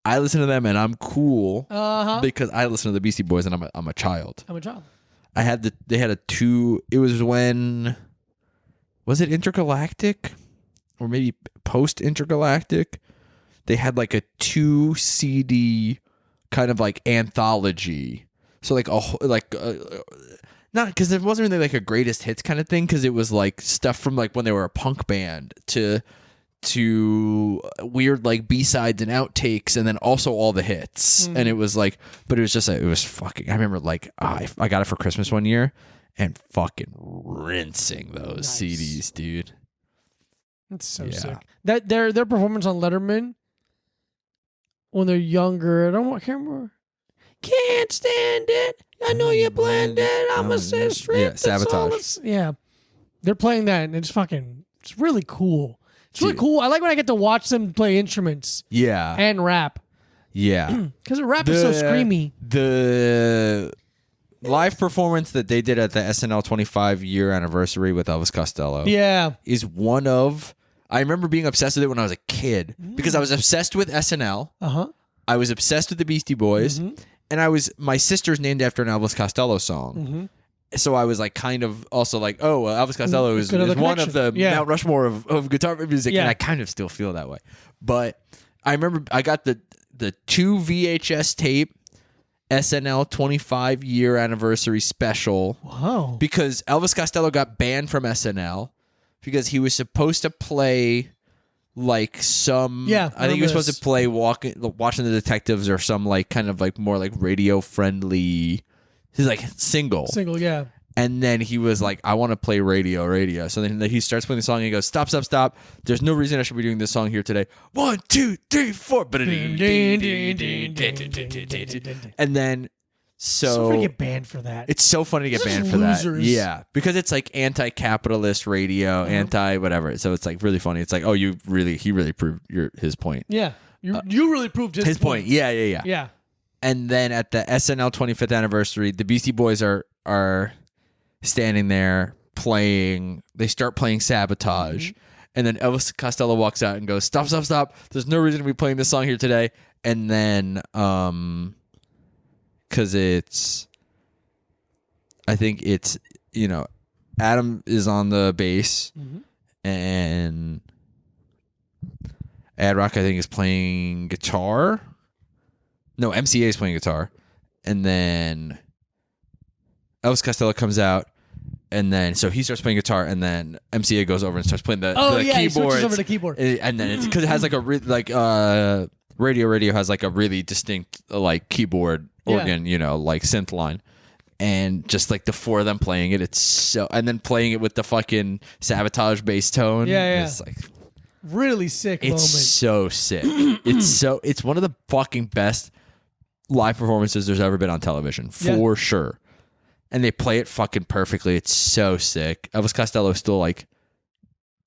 I listen to them and I'm cool because I listen to the Beastie Boys and I'm a child. I'm a child. They had a two. It was when, was it Intergalactic or maybe post Intergalactic? They had like a 2 CD kind of like anthology. So like not because it wasn't really like a greatest hits kind of thing, because it was like stuff from like when they were a punk band to weird like B-sides and outtakes, and then also all the hits. And it was like, but it was just it was fucking, I remember like I got it for Christmas one year and fucking rinsing those CDs, dude. That's so sick. That their performance on Letterman when they're younger, I can't remember. Can't stand it. I know you blended. I'm a sister. Yeah, Sabotage. Yeah, they're playing that, and it's really cool. It's really cool. I like when I get to watch them play instruments. Yeah. And rap. Yeah. Because the rap is so screamy. The live performance that they did at the SNL 25-year anniversary with Elvis Costello is one of... I remember being obsessed with it when I was a kid because I was obsessed with SNL. I was obsessed with the Beastie Boys. And my sister's named after an Elvis Costello song. So I was like kind of also like, oh, Elvis Costello is one of the Mount Rushmore of guitar music, and I kind of still feel that way. But I remember I got the 2 VHS tape SNL 25-year anniversary special. Wow. Because Elvis Costello got banned from SNL because he was supposed to play like some I think he was supposed to play Watching the Detectives or some like kind of like more like radio friendly. He's like single, yeah. And then he was like, I want to play radio. So then he starts playing the song and he goes, stop. There's no reason I should be doing this song here today. 1, 2, 3, 4. And then so funny to get banned for that. It's so funny to get banned for that. Yeah. Because it's like anti-capitalist radio, anti-whatever. So it's like really funny. It's like, oh, he really proved his point. Yeah. You really proved his point. Yeah. Yeah. And then at the SNL 25th anniversary, the Beastie Boys are standing there playing. They start playing Sabotage. And then Elvis Costello walks out and goes, stop. There's no reason to be playing this song here today. And then, because I think it's, Adam is on the bass and Ad Rock, I think, is playing guitar. No, MCA is playing guitar. And then Elvis Costello comes out And then so he starts playing guitar, and then MCA goes over and starts playing the he keyboards. switches over to keyboard. And then it's because it has like Radio has like a really distinct like keyboard organ, like synth line. And just like the four of them playing it, it's so, and then playing it with the fucking Sabotage bass tone. Yeah. It's like really sick moment. It's so sick. It's one of the fucking best live performances there's ever been on television, for sure. And they play it fucking perfectly. It's so sick. Elvis Costello's still like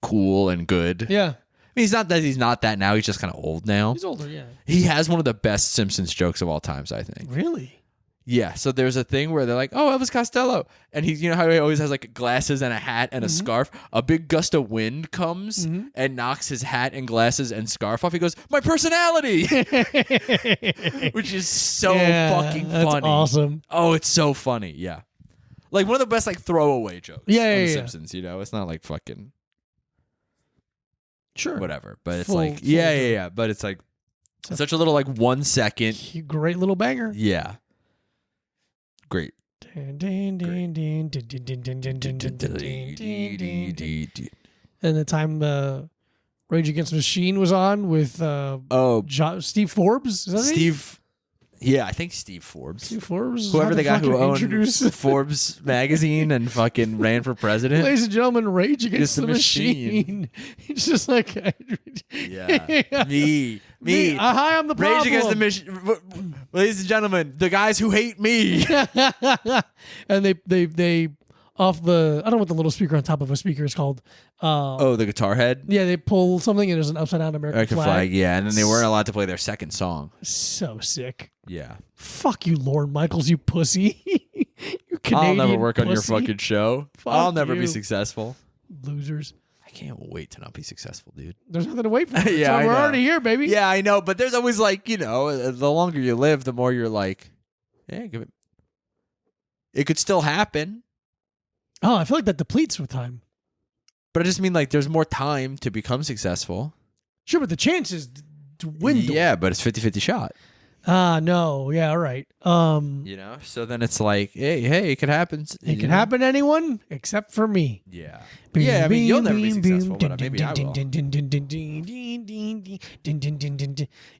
cool and good. Yeah. I mean, he's not that now. He's just kind of old now. He's older, yeah. He has one of the best Simpsons jokes of all times, I think. Really? Yeah. So there's a thing where they're like, "Oh, Elvis Costello," and he's, how he always has like glasses and a hat and a scarf. A big gust of wind comes and knocks his hat and glasses and scarf off. He goes, "My personality," which is so fucking funny. That's awesome. Oh, it's so funny. Yeah. Like one of the best like throwaway jokes on The Simpsons, It's not like fucking whatever, but it's like but it's like such a little like 1 second great little banger. Yeah. Great. And the time Rage Against the Machine was on with Steve Forbes. Is that Steve? Yeah, I think Steve Forbes. Steve Forbes. Whoever the guy who owned Forbes magazine and fucking ran for president. Ladies and gentlemen, Rage Against the Machine. It's just like... Me. Hi, I'm the problem. Rage Against the Machine. Ladies and gentlemen, the guys who hate me. And they off the... I don't know what the little speaker on top of a speaker is called. The guitar head? Yeah, they pull something and there's an upside down American flag. Yeah, and then they weren't allowed to play their second song. So sick. Yeah. Fuck you, Lorne Michaels, you pussy. You Canadian I'll never work pussy. on your fucking show. I'll never be successful. Losers. I can't wait to not be successful, dude. There's nothing to wait for. Yeah, we're already here, baby. Yeah, I know, but there's always like, the longer you live, the more you're like, give it. It could still happen. Oh, I feel like that depletes with time. But I just mean like there's more time to become successful. Sure, but the chances dwindle. Yeah, but it's 50-50 shot. No. Yeah, all right. So then it's like, hey, it could happen. It can happen to anyone except for me. Yeah. I mean, you'll never be successful, but maybe I will.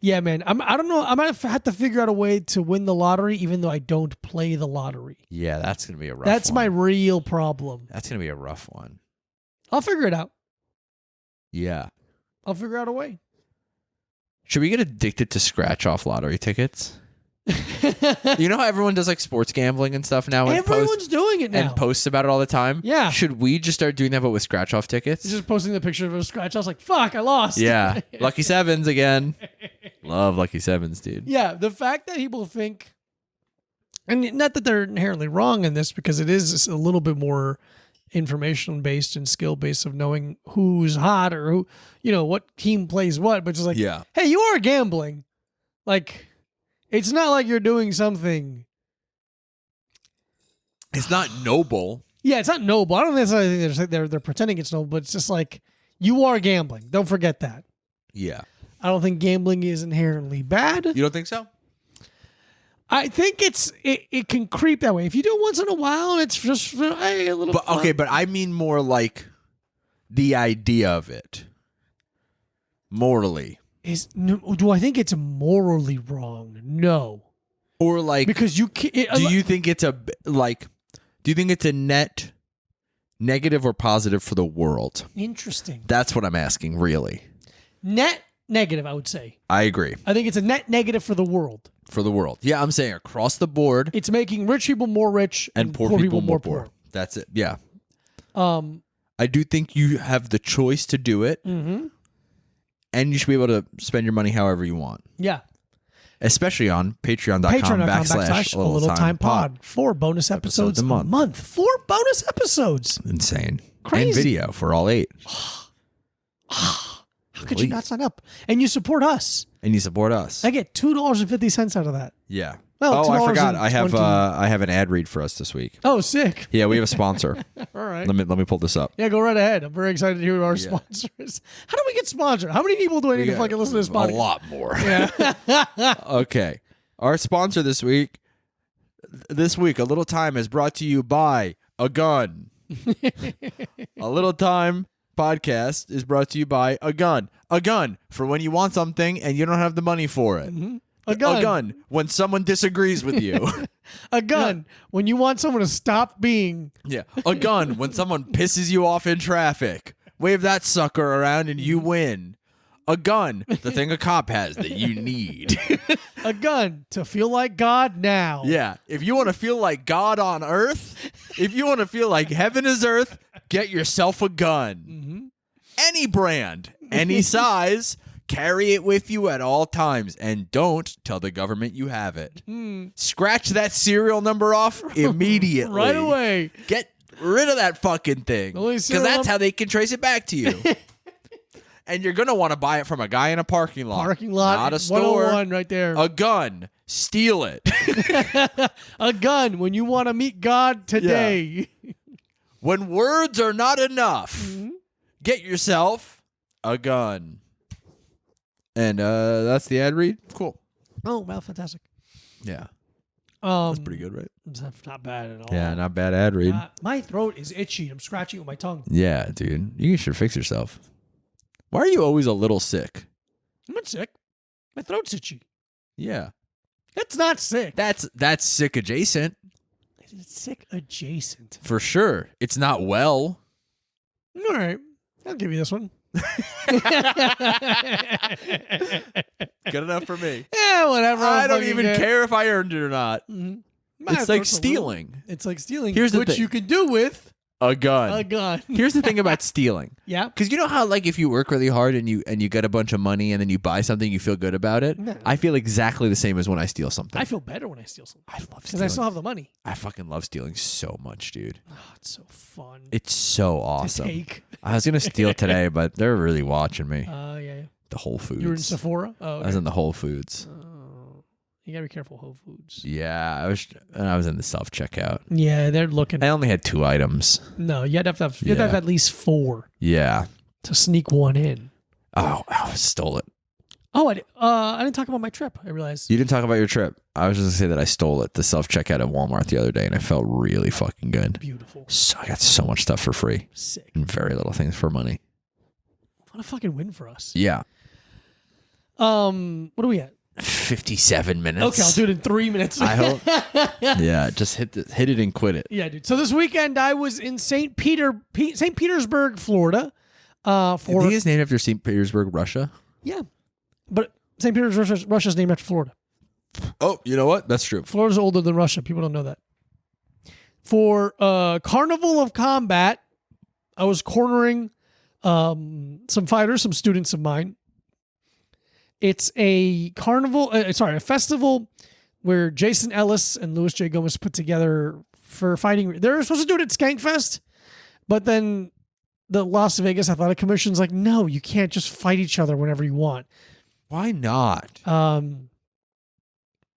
Yeah, man. I don't know. I might have to figure out a way to win the lottery, even though I don't play the lottery. Yeah, that's gonna be a rough. That's my real problem. That's gonna be a rough one. I'll figure it out. Yeah. I'll figure out a way. Should we get addicted to scratch off lottery tickets? You know how everyone does like sports gambling and stuff now? Everyone's doing it now. And posts about it all the time? Yeah. Should we just start doing that but with scratch off tickets? Just posting the picture of a scratch. I was like, fuck, I lost. Yeah. Lucky Sevens again. Love Lucky Sevens, dude. Yeah. The fact that people think, and not that they're inherently wrong in this, because it is a little bit more information based and skill based of knowing who's hot or who, what team plays what, but just like, hey, you are gambling. Like, it's not like you're doing something. It's not noble. Yeah, it's not noble. I don't necessarily think they're pretending it's noble, but it's just like, you are gambling. Don't forget that. Yeah. I don't think gambling is inherently bad. You don't think so? I think it can creep that way. If you do it once in a while, it's just a little. But fun. okay, but I mean more like the idea of it. Morally, do I think it's morally wrong? No. Or like because you can't. Do you think it's a net negative or positive for the world? Interesting. That's what I'm asking. Really, net negative. I would say. I agree. I think it's a net negative for the world. For the world. Yeah, I'm saying across the board. It's making rich people more rich and poor people more poor. That's it. Yeah. I do think you have the choice to do it. Mm-hmm. And you should be able to spend your money however you want. Yeah. Especially on patreon.com/a little time pod. 4 bonus episodes a month. 4 bonus episodes. Insane. Crazy. And video for all 8. How could you not sign up? And you support us. And you support us. I get $2.50 out of that. Yeah. Well, I forgot. I have an ad read for us this week. Oh, sick. Yeah, we have a sponsor. All right. Let me pull this up. Yeah, go right ahead. I'm very excited to hear who our sponsor is. How do we get sponsored? How many people do I need to fucking listen to this podcast? A lot more. Yeah. Okay. Our sponsor this week, A Little Time, is brought to you by a gun. A Little Time podcast is brought to you by a gun. A gun for when you want something and you don't have the money for it. Mm-hmm. A gun. A gun when someone disagrees with you. A gun when you want someone to stop being. Yeah. A gun when someone pisses you off in traffic. Wave that sucker around and you win. A gun, the thing a cop has that you need. A gun to feel like God now. Yeah. If you want to feel like God on earth, if you want to feel like heaven is earth, get yourself a gun. Mm-hmm. Any brand, any size, carry it with you at all times, and don't tell the government you have it. Scratch that serial number off immediately. Right away. Get rid of that fucking thing. Because that's how they can trace it back to you. And you're going to want to buy it from a guy in a parking lot. Parking lot. Not a store. 101 right there. A gun. Steal it. A gun when you want to meet God today. Yeah. When words are not enough, get yourself a gun. And that's the ad read. Cool. Oh, well, fantastic. Yeah. That's pretty good, right? It's not bad at all. Yeah, not bad ad read. My throat is itchy. I'm scratching with my tongue. Yeah, dude. You should fix yourself. Why are you always a little sick? I'm not sick. My throat's itchy. Yeah. That's not sick. That's sick adjacent. It's sick adjacent. For sure. It's not well. All right. I'll give you this one. Good enough for me. Yeah, whatever. I don't even care if I earned it or not. Mm-hmm. It's like stealing. It's like stealing, Here's the which thing. you can do with a gun. a gun. Here's the thing about stealing. Yeah. Because you know how, like, if you work really hard and you get a bunch of money and then you buy something, you feel good about it? No. I feel exactly the same as when I steal something. I feel better when I steal something. I love Because stealing. I still have the money. I fucking love stealing so much, dude. Oh, it's so fun. It's so to awesome. take. I was going to steal today, but they're really watching me. Yeah. The Whole Foods. You were in Sephora? Oh, I was in the Whole Foods. you gotta be careful, Whole Foods. Yeah, I was in the self-checkout. Yeah, they're looking. I only had 2 items. No, you had to have at least 4 Yeah. to sneak one in. Oh, I stole it. Oh, I didn't talk about my trip. I realized. You didn't talk about your trip. I was just going to say that I stole it, the self-checkout at Walmart the other day, and I felt really fucking good. Beautiful. So I got so much stuff for free. Sick. And very little things for money. What a fucking win for us. Yeah. What are we at? 57 minutes. Okay, I'll do it in 3 minutes. I hope. Yeah, just hit it and quit it. Yeah, dude. So this weekend I was in St. Petersburg, Florida. I think it's named after St. Petersburg, Russia. Yeah, but St. Petersburg, Russia's named after Florida. Oh, you know what? That's true. Florida's older than Russia. People don't know that. For Carnival of Combat, I was cornering some fighters, some students of mine. It's a carnival, a festival where Jason Ellis and Louis J. Gomez put together for fighting. They were supposed to do it at Skankfest, but then the Las Vegas Athletic Commission's like, no, you can't just fight each other whenever you want. Why not?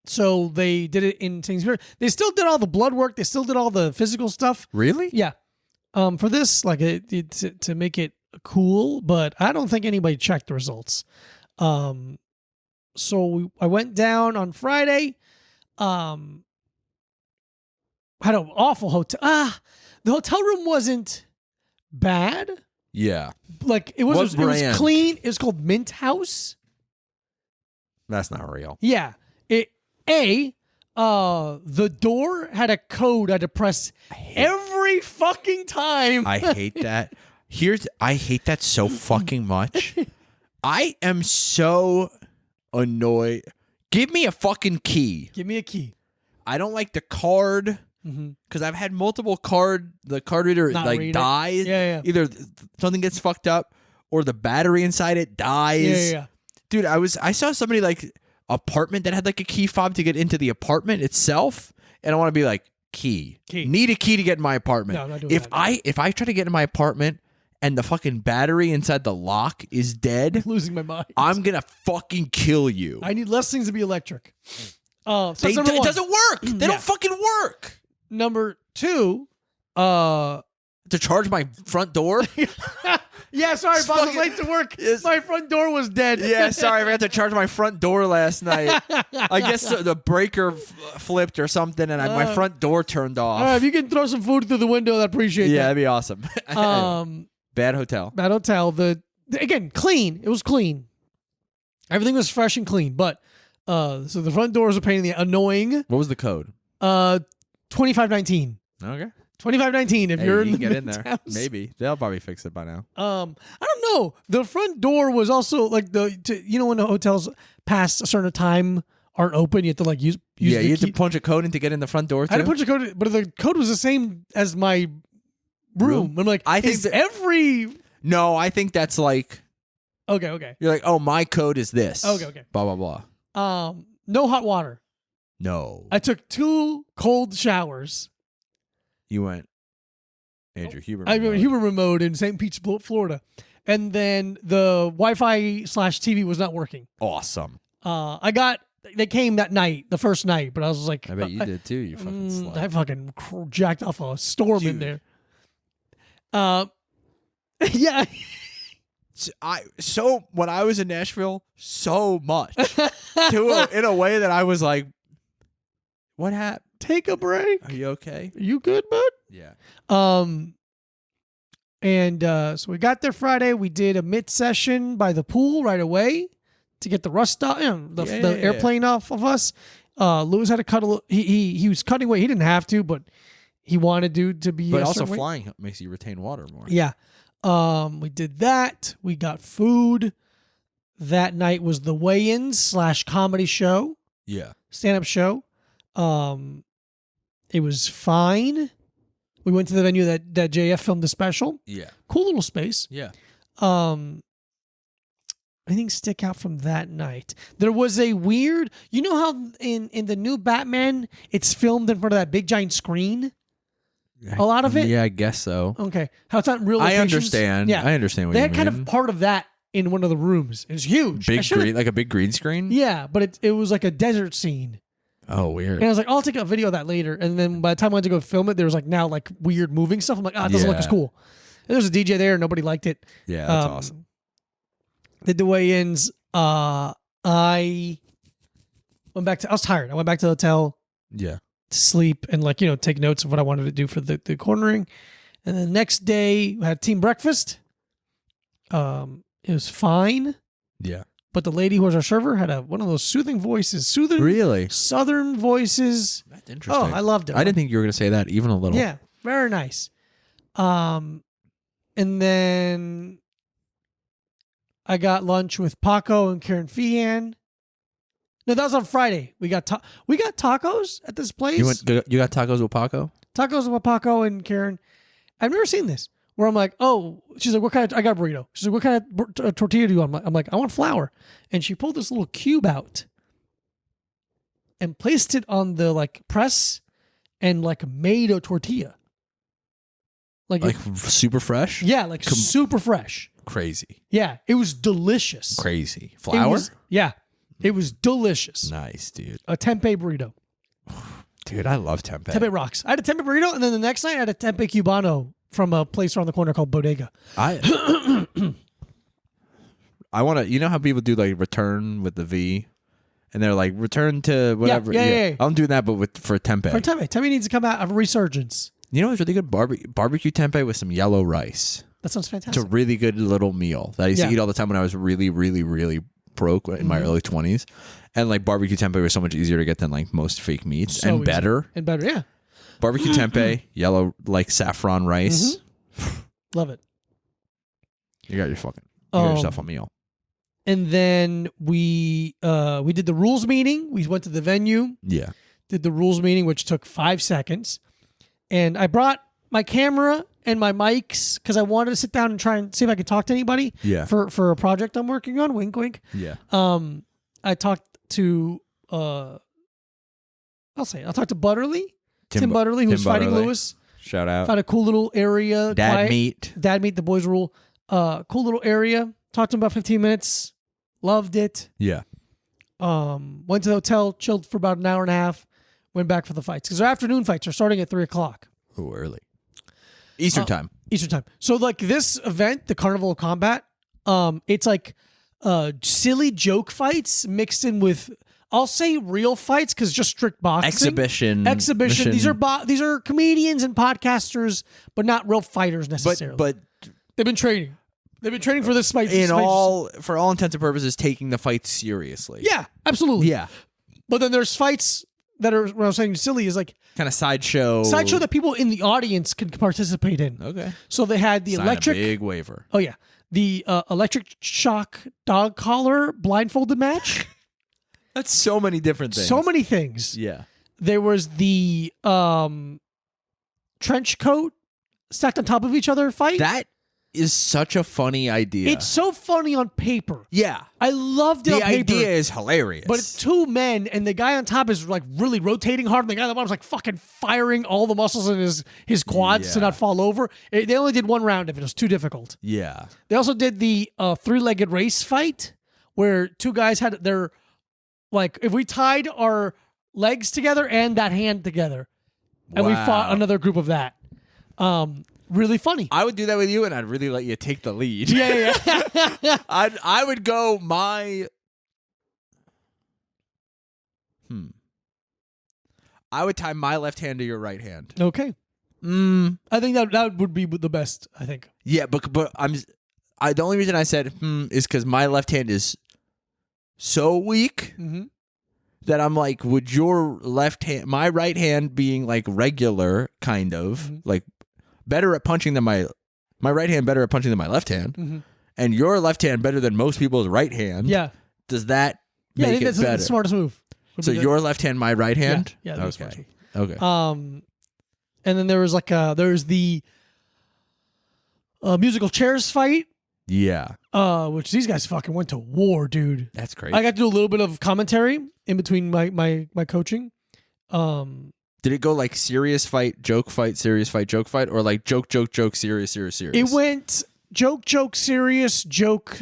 So they did it in St. Petersburg. They still did all the blood work. They still did all the physical stuff. Really? Yeah. For this, like to make it cool, but I don't think anybody checked the results. So I went down on Friday. Had an awful hotel. The hotel room wasn't bad. Yeah. Like it was clean. It was called Mint House. That's not real. Yeah. The door had a code I had to press every fucking time. I hate that. I hate that so fucking much. I am so annoyed. Give me a fucking key. Give me a key. I don't like the card because I've had multiple the card reader dies. Yeah. Either something gets fucked up or the battery inside it dies. Yeah. Dude, I saw somebody like apartment that had like a key fob to get into the apartment itself, and I want to be like, key. Need a key to get in my apartment. No, I'm not doing that. If I try to get in my apartment and the fucking battery inside the lock is dead, I'm losing my mind. I'm gonna fucking kill you. I need less things to be electric. So it doesn't work. They don't fucking work. Number 2, to charge my front door. Yeah, sorry, boss. I was late to work. My front door was dead. Yeah, sorry, I forgot to charge my front door last night. I guess the breaker flipped or something, and my front door turned off. All right, if you can throw some food through the window, I'd appreciate that. Yeah, that'd be awesome. Bad hotel. Bad hotel. Again, clean. It was clean. Everything was fresh and clean, but so the front door was a pain in the annoying. What was the code? 2519. Okay. 2519. If you're in the get in there, house. maybe they'll probably fix it by now. I don't know. The front door was also like when the hotels past a certain time aren't open, you have to like use. Yeah, the you have key. to punch a code in to get in the front door. Too? I had to punch a code, but the code was the same as my room. I'm like, I think every. No, I think that's like. Okay. You're like, oh, my code is this. Okay. Blah blah blah. No hot water. No. I took 2 cold showers. You went Andrew Huber. I went Huber mode in St. Pete, Florida, and then the Wi-Fi/TV was not working. Awesome. They came that night, the first night, but I was like, I bet you did too. You fucking slut. I fucking jacked off a storm in there. Yeah. So when I was in Nashville, so much in a way that I was like, what happened? Take a break. Are you okay? Are you good, bud? Yeah. And so we got there Friday. We did a mid session by the pool right away to get the rust off, the airplane off of us. Lewis had to cut a little. He was cutting weight. He didn't have to, but he wanted to be. But also flying makes you retain water more. Yeah. We did that. We got food. That night was the weigh-ins / comedy show. Yeah. Stand-up show. It was fine. We went to the venue that JF filmed the special. Yeah. Cool little space. Yeah. Anything stick out from that night? There was a weird, you know how in the new Batman, it's filmed in front of that big giant screen? A lot of it? Yeah, I guess so. Okay. How it's not real locations? I understand. Yeah. I understand what they you had mean. kind of part of that in one of the rooms. It was huge. Like a big green screen? Yeah, but it was like a desert scene. Oh, weird. And I was like, I'll take a video of that later. And then by the time I went to go film it, there was like now like weird moving stuff. I'm like, it doesn't look as cool. And there was a DJ there. Nobody liked it. Yeah, that's awesome. Did the weigh-ins. I went back I was tired. I went back to the hotel. Yeah. To sleep and take notes of what I wanted to do for the cornering. And then the next day we had team breakfast. It was fine. Yeah. But the lady who was our server had one of those soothing voices. Really? Southern voices. That's interesting. Oh, I loved it. I didn't think you were going to say that even a little. Yeah, very nice. And then I got lunch with Paco and Karen Feehan. No, that was on Friday. We got tacos at this place. You got tacos with Paco? Tacos with Paco and Karen. I've never seen this. Where I'm like, oh, she's like, what kind of? I got a burrito. She's like, what kind of tortilla do you want? I'm like, I want flour. And she pulled this little cube out and placed it on the press and made a tortilla. Like super fresh? Yeah, super fresh. Crazy. Yeah, it was delicious. Crazy. Flour? It was delicious. Nice, dude. A tempeh burrito. Dude, I love tempeh. Tempeh rocks. I had a tempeh burrito, and then the next night I had a tempeh cubano from a place around the corner called Bodega. I want to, you know how people do return with the V? And they're like, return to whatever. Yeah. I'm doing that, but for tempeh. For tempeh. Tempeh needs to come out of a resurgence. You know what's really good? Barbecue tempeh with some yellow rice. That sounds fantastic. It's a really good little meal that I used to eat all the time when I was really, really, really broke in my early 20s. And barbecue tempeh was so much easier to get than most fake meats. So and better. And better, yeah. Barbecue tempeh, yellow saffron rice. Love it. You got yourself a meal. And then we did the rules meeting. We went to the venue. Yeah. Did the rules meeting, which took 5 seconds. And I brought my camera and my mics because I wanted to sit down and try and see if I could talk to anybody. Yeah. For a project I'm working on. Wink, wink. Yeah. I talked to I'll talk to Butterly. Tim Butterly, who was fighting Lewis. Shout out. Found a cool little area. Dad meet, the boys rule. Cool little area. Talked to him about 15 minutes. Loved it. Yeah. Went to the hotel, chilled for about an hour and a half. Went back for the fights because our afternoon fights are starting at 3:00. Oh, early. Eastern time. Eastern time. So like this event, the Carnival of Combat, it's like silly joke fights mixed in with, I'll say real fights because just strict boxing. Exhibition. These are comedians and podcasters, but not real fighters necessarily. But they've been training. They've been training for this fight. For all intents and purposes, taking the fight seriously. Yeah, absolutely. Yeah. But then there's fights that are, what I'm saying silly is like kind of sideshow that people in the audience can participate in. Okay. So they had the electric a big waiver. Oh yeah, the electric shock dog collar blindfolded match. That's so many different things. So many things. Yeah. There was the trench coat stacked on top of each other fight. That is such a funny idea. It's so funny on paper. Yeah. I loved it on paper. The idea is hilarious. But it's two men, and the guy on top is like really rotating hard, and the guy on the bottom is like fucking firing all the muscles in his quads to not fall over. They only did one round of it. It was too difficult. Yeah. They also did the three-legged race fight, where two guys had their, like, if we tied our legs together and that hand together, and we fought another group of that. Really funny. I would do that with you, and I'd really let you take the lead. Yeah. I would go I would tie my left hand to your right hand. Okay. I think that would be the best, I think. Yeah, but the only reason I said is because my left hand is so weak that I'm like, would your left hand, my right hand being like regular, kind of like better at punching than my right hand better at punching than my left hand, and your left hand better than most people's right hand. Yeah. Does that make I think it that's better? the smartest move. So your left hand, my right hand. Yeah. That's the smartest move. Okay. And then there was the musical chairs fight. Yeah. Which these guys fucking went to war, dude. That's crazy. I got to do a little bit of commentary in between my coaching. Did it go like serious fight, joke fight, serious fight, joke fight, or like joke, serious? It went joke, serious, joke,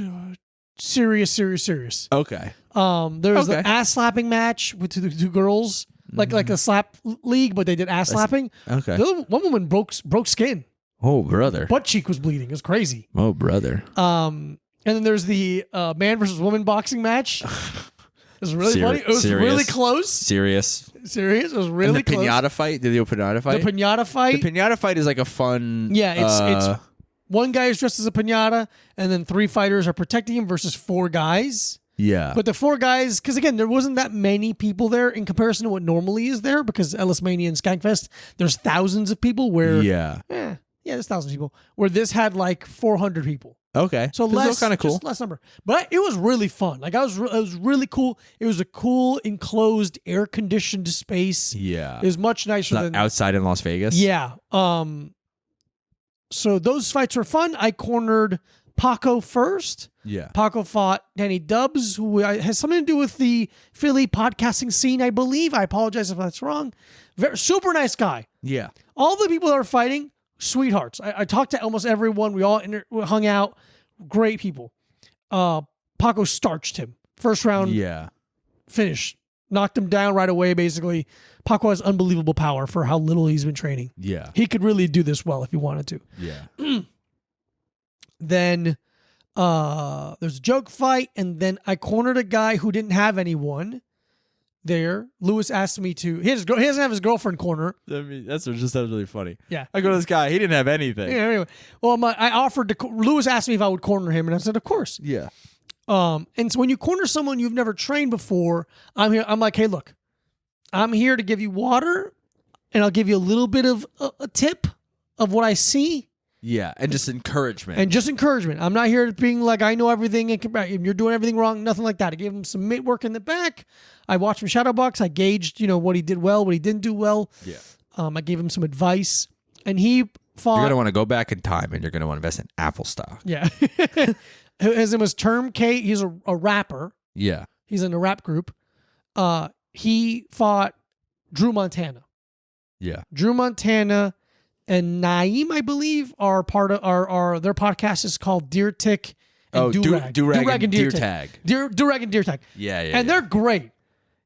serious. Okay. There was the ass slapping match with the two girls, like a slap league, but they did ass slapping. Okay. One woman broke skin. Oh, brother. Butt cheek was bleeding. It was crazy. Oh, brother. And then there's the man versus woman boxing match. It was really funny. It was really close. Serious. It was really close. close. Pinata fight? Did they do a pinata fight? The pinata fight. The pinata fight is like a fun... Yeah, it's one guy is dressed as a pinata, and then 3 fighters are protecting him versus 4 guys. Yeah. But the 4 guys, because again, there wasn't that many people there in comparison to what normally is there, because Ellis Mania and Skankfest, there's thousands of people where... Yeah, there's thousands of people. Where this had like 400 people. Okay. So less, kind of cool. Just less number. But it was really fun. Like it was really cool. It was a cool, enclosed, air-conditioned space. Yeah. It was much nicer than... outside in Las Vegas? Yeah. So those fights were fun. I cornered Paco first. Yeah. Paco fought Danny Dubs, who has something to do with the Philly podcasting scene, I believe. I apologize if that's wrong. Super nice guy. Yeah. All the people that are fighting, sweethearts. I talked to almost everyone. We all hung out. Great people. Paco starched him. First round finish. Knocked him down right away, basically. Paco has unbelievable power for how little he's been training. Yeah. He could really do this well if he wanted to. Yeah. Then there's a joke fight, and then I cornered a guy who didn't have anyone there. Lewis asked me to... He doesn't have his girlfriend corner. That sounds really funny. Yeah. I go to this guy. He didn't have anything. Yeah, anyway. Well, I offered to... Lewis asked me if I would corner him, and I said, of course. Yeah. And so when you corner someone you've never trained before, I'm here. I'm like, hey, look, I'm here to give you water, and I'll give you a little bit of a tip of what I see. Yeah, and just encouragement. I'm not here being like, I know everything, and you're doing everything wrong, nothing like that. I gave him some mitt work in the back. I watched him shadow box. I gauged, what he did well, what he didn't do well. Yeah. I gave him some advice, and he fought. You're going to want to go back in time, and you're going to want to invest in Apple stock. Yeah. His name was Term K. He's a rapper. Yeah. He's in a rap group. He fought Drew Montana. Yeah. Drew Montana and Naeem, I believe, are part of their podcast is called Deer Tick and Durag. Durag and Deer Tag. Durag and Deer Tag. Yeah. And they're great.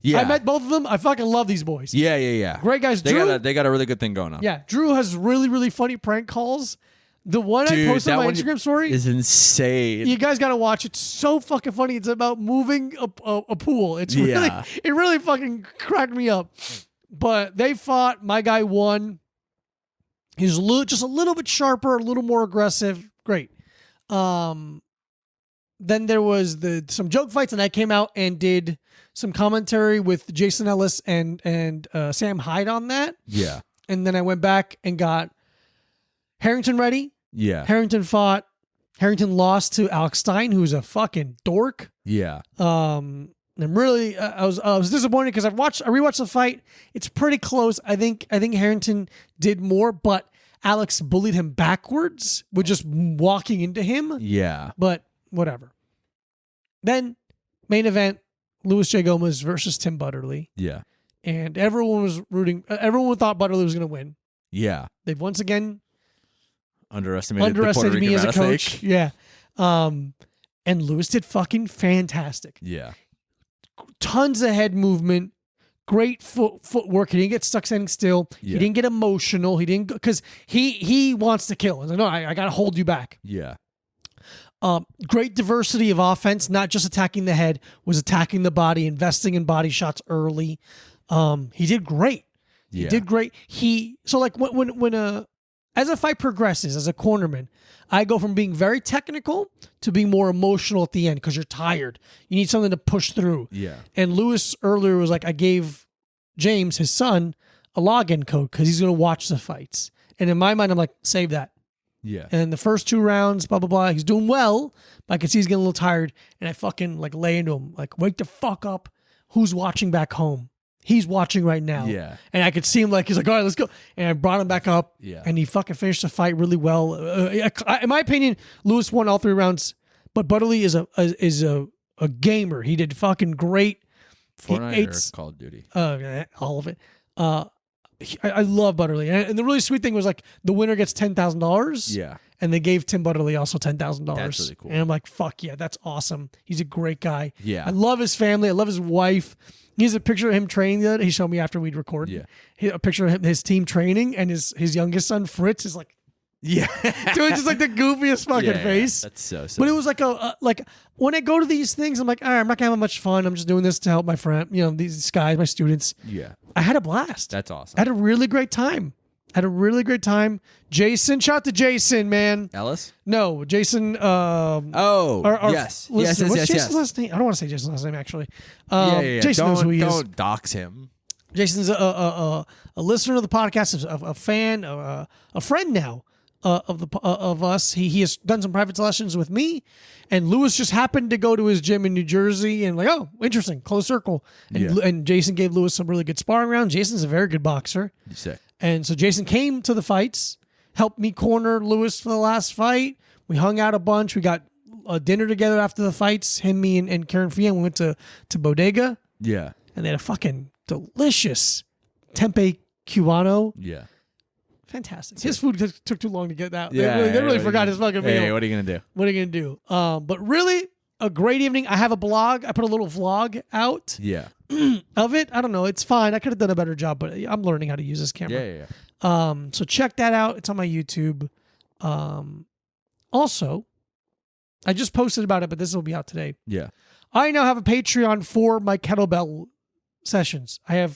Yeah. I met both of them. I fucking love these boys. Yeah. Great guys. They got a really good thing going on. Yeah. Drew has really, really funny prank calls The one I posted on my Instagram story is insane. You guys gotta watch. It's so fucking funny. It's about moving a pool. It's really, it really fucking cracked me up. But they fought. My guy won. He's just a little bit sharper, a little more aggressive. Great. Then there was some joke fights, and I came out and did some commentary with Jason Ellis and Sam Hyde on that. Yeah. And then I went back and got Harrington ready. Yeah. Harrington fought. Harrington lost to Alex Stein, who's a fucking dork. Yeah. I'm really, I was disappointed because I rewatched the fight. It's pretty close. I think Harrington did more, but Alex bullied him backwards with just walking into him. Yeah. But whatever. Then main event, Luis J. Gomez versus Tim Butterly. Yeah. And everyone was rooting. Everyone thought Butterly was going to win. Yeah. They've once again underestimated the Puerto Rican me as a coach. snake. Yeah. And Luis did fucking fantastic. Yeah. Tons of head movement. Great footwork. He didn't get stuck standing still. Yeah. He didn't get emotional. He didn't, because he wants to kill. He's like, no, I got to hold you back. Yeah. Great diversity of offense, not just attacking the head, was attacking the body, investing in body shots early. He did great. Yeah. He did great. So like when as a fight progresses, as a cornerman, I go from being very technical to being more emotional at the end because you're tired. You need something to push through. Yeah. And Lewis earlier was like, I gave James, his son, a login code because he's going to watch the fights. And in my mind, I'm like, save that. Yeah. And the first 2 rounds, blah, blah, blah. He's doing well, but I can see he's getting a little tired. And I fucking like lay into him, like, wake the fuck up. Who's watching back home? He's watching right now. Yeah. And I could see him like, he's like, all right, let's go. And I brought him back up. Yeah. And he fucking finished the fight really well. In my opinion, Lewis won all 3 rounds, but Butterly is a gamer. He did fucking great. Fortnite or Call of Duty? All of it. I love Butterly. And the really sweet thing was like the winner gets $10,000. Yeah. And they gave Tim Butterly also $10,000. That's really cool. And I'm like, fuck yeah, that's awesome. He's a great guy. Yeah. I love his family. I love his wife. He has a picture of him training the other day. He showed me after we'd recorded. Yeah. A picture of his team training, and his youngest son, Fritz, is like, yeah, doing just like the goofiest fucking face. That's so But it was like like when I go to these things, I'm like, all right, I'm not gonna have much fun. I'm just doing this to help my friend, these guys, my students. Yeah. I had a blast. That's awesome. I had a really great time. Jason, shout out to Jason, man. Ellis? No, Jason. Yes. Yes. What's Jason's last name? I don't want to say Jason's last name, actually. Yeah. Jason knows who he is. Don't dox him. Jason's a listener of the podcast, a fan, a friend now of us. He has done some private lessons with me, and Lewis just happened to go to his gym in New Jersey, and like, oh, interesting, close circle. And Jason gave Lewis some really good sparring rounds. Jason's a very good boxer. Sick. And so Jason came to the fights, helped me corner Lewis for the last fight. We hung out a bunch. We got a dinner together after the fights. Him, me, and Karen Fian. We went to Bodega. Yeah. And they had a fucking delicious tempeh cubano. Yeah. Fantastic. His food took too long to get out. Yeah, they really forgot his fucking meal. Hey, what are you gonna do? What are you gonna do? But really, a great evening. I have a blog. I put a little vlog out. Yeah. Of it. I don't know. It's fine. I could have done a better job, but I'm learning how to use this camera. Yeah. So check that out. It's on my YouTube. Also, I just posted about it, but this will be out today. Yeah. I now have a Patreon for my kettlebell sessions. I'm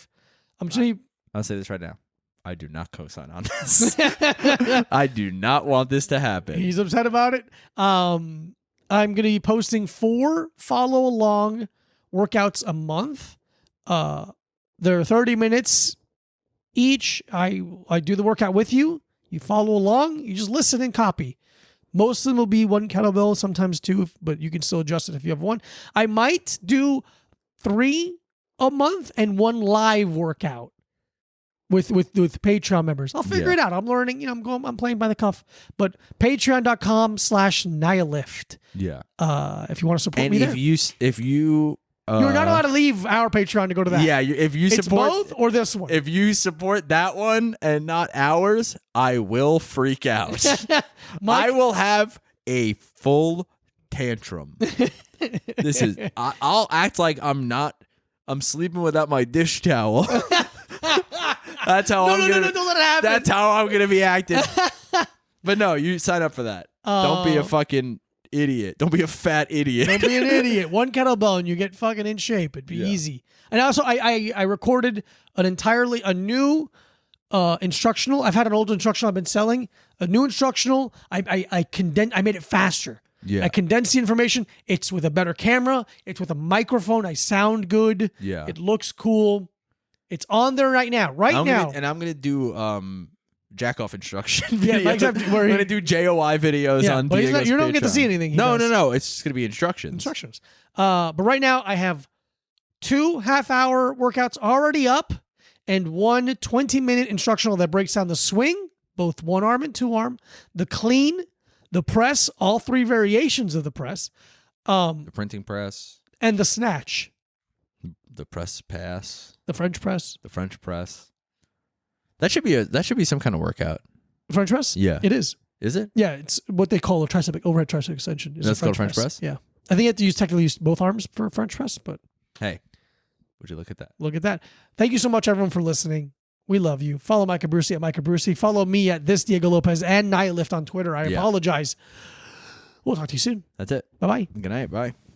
I'll say this right now. I do not co-sign on this. I do not want this to happen. He's upset about it. I'm going to be posting 4 follow-along workouts a month. They're 30 minutes each. I do the workout with you. You follow along. You just listen and copy. Most of them will be 1 kettlebell, sometimes 2, but you can still adjust it if you have 1. I might do 3 a month and 1 live workout with Patreon members. I'll figure it out. I'm learning. I'm playing by the cuff. But patreon.com/Nyalift. Yeah. If you want to support me there. And if you you're not allowed to leave our Patreon to go to that. Yeah, if you support both or this one. If you support that one and not ours, I will freak out. I will have a full tantrum. I'll act like I'm sleeping without my dish towel. That's how don't let it happen. That's how I'm gonna be acting. But no, you sign up for that. Don't be a fucking idiot. Don't be a fat idiot. Don't be an idiot. One kettlebell and you get fucking in shape. It'd be easy. And also, I recorded a new instructional. I've had an old instructional I've been selling. A new instructional. I made it faster. Yeah. I condensed the information. It's with a better camera. It's with a microphone. I sound good. Yeah. It looks cool. It's on there right now. And I'm gonna do jack off instruction. Yeah, videos. I'm gonna do JOI videos on. But Diego's you don't Patreon. get to see anything. No. It's just gonna be instructions. But right now I have 2 half-hour workouts already up and 1 20-minute instructional that breaks down the swing, both 1 arm and 2 arm, the clean, the press, all 3 variations of the press, The printing press, and the snatch, the press pass, the French press. the French press. That should be some kind of workout. French press? Yeah. It is. Is it? Yeah, it's what they call a overhead tricep extension. That's called French press? Yeah. I think you have to technically use both arms for French press, but Hey, would you look at that? look at that. Thank you so much, everyone, for listening. We love you. Follow Micah Brucey at Micah Brucey. Follow me at this Diego Lopez and Nightlift on Twitter. I apologize. We'll talk to you soon. That's it. Bye-bye. Good night. Bye.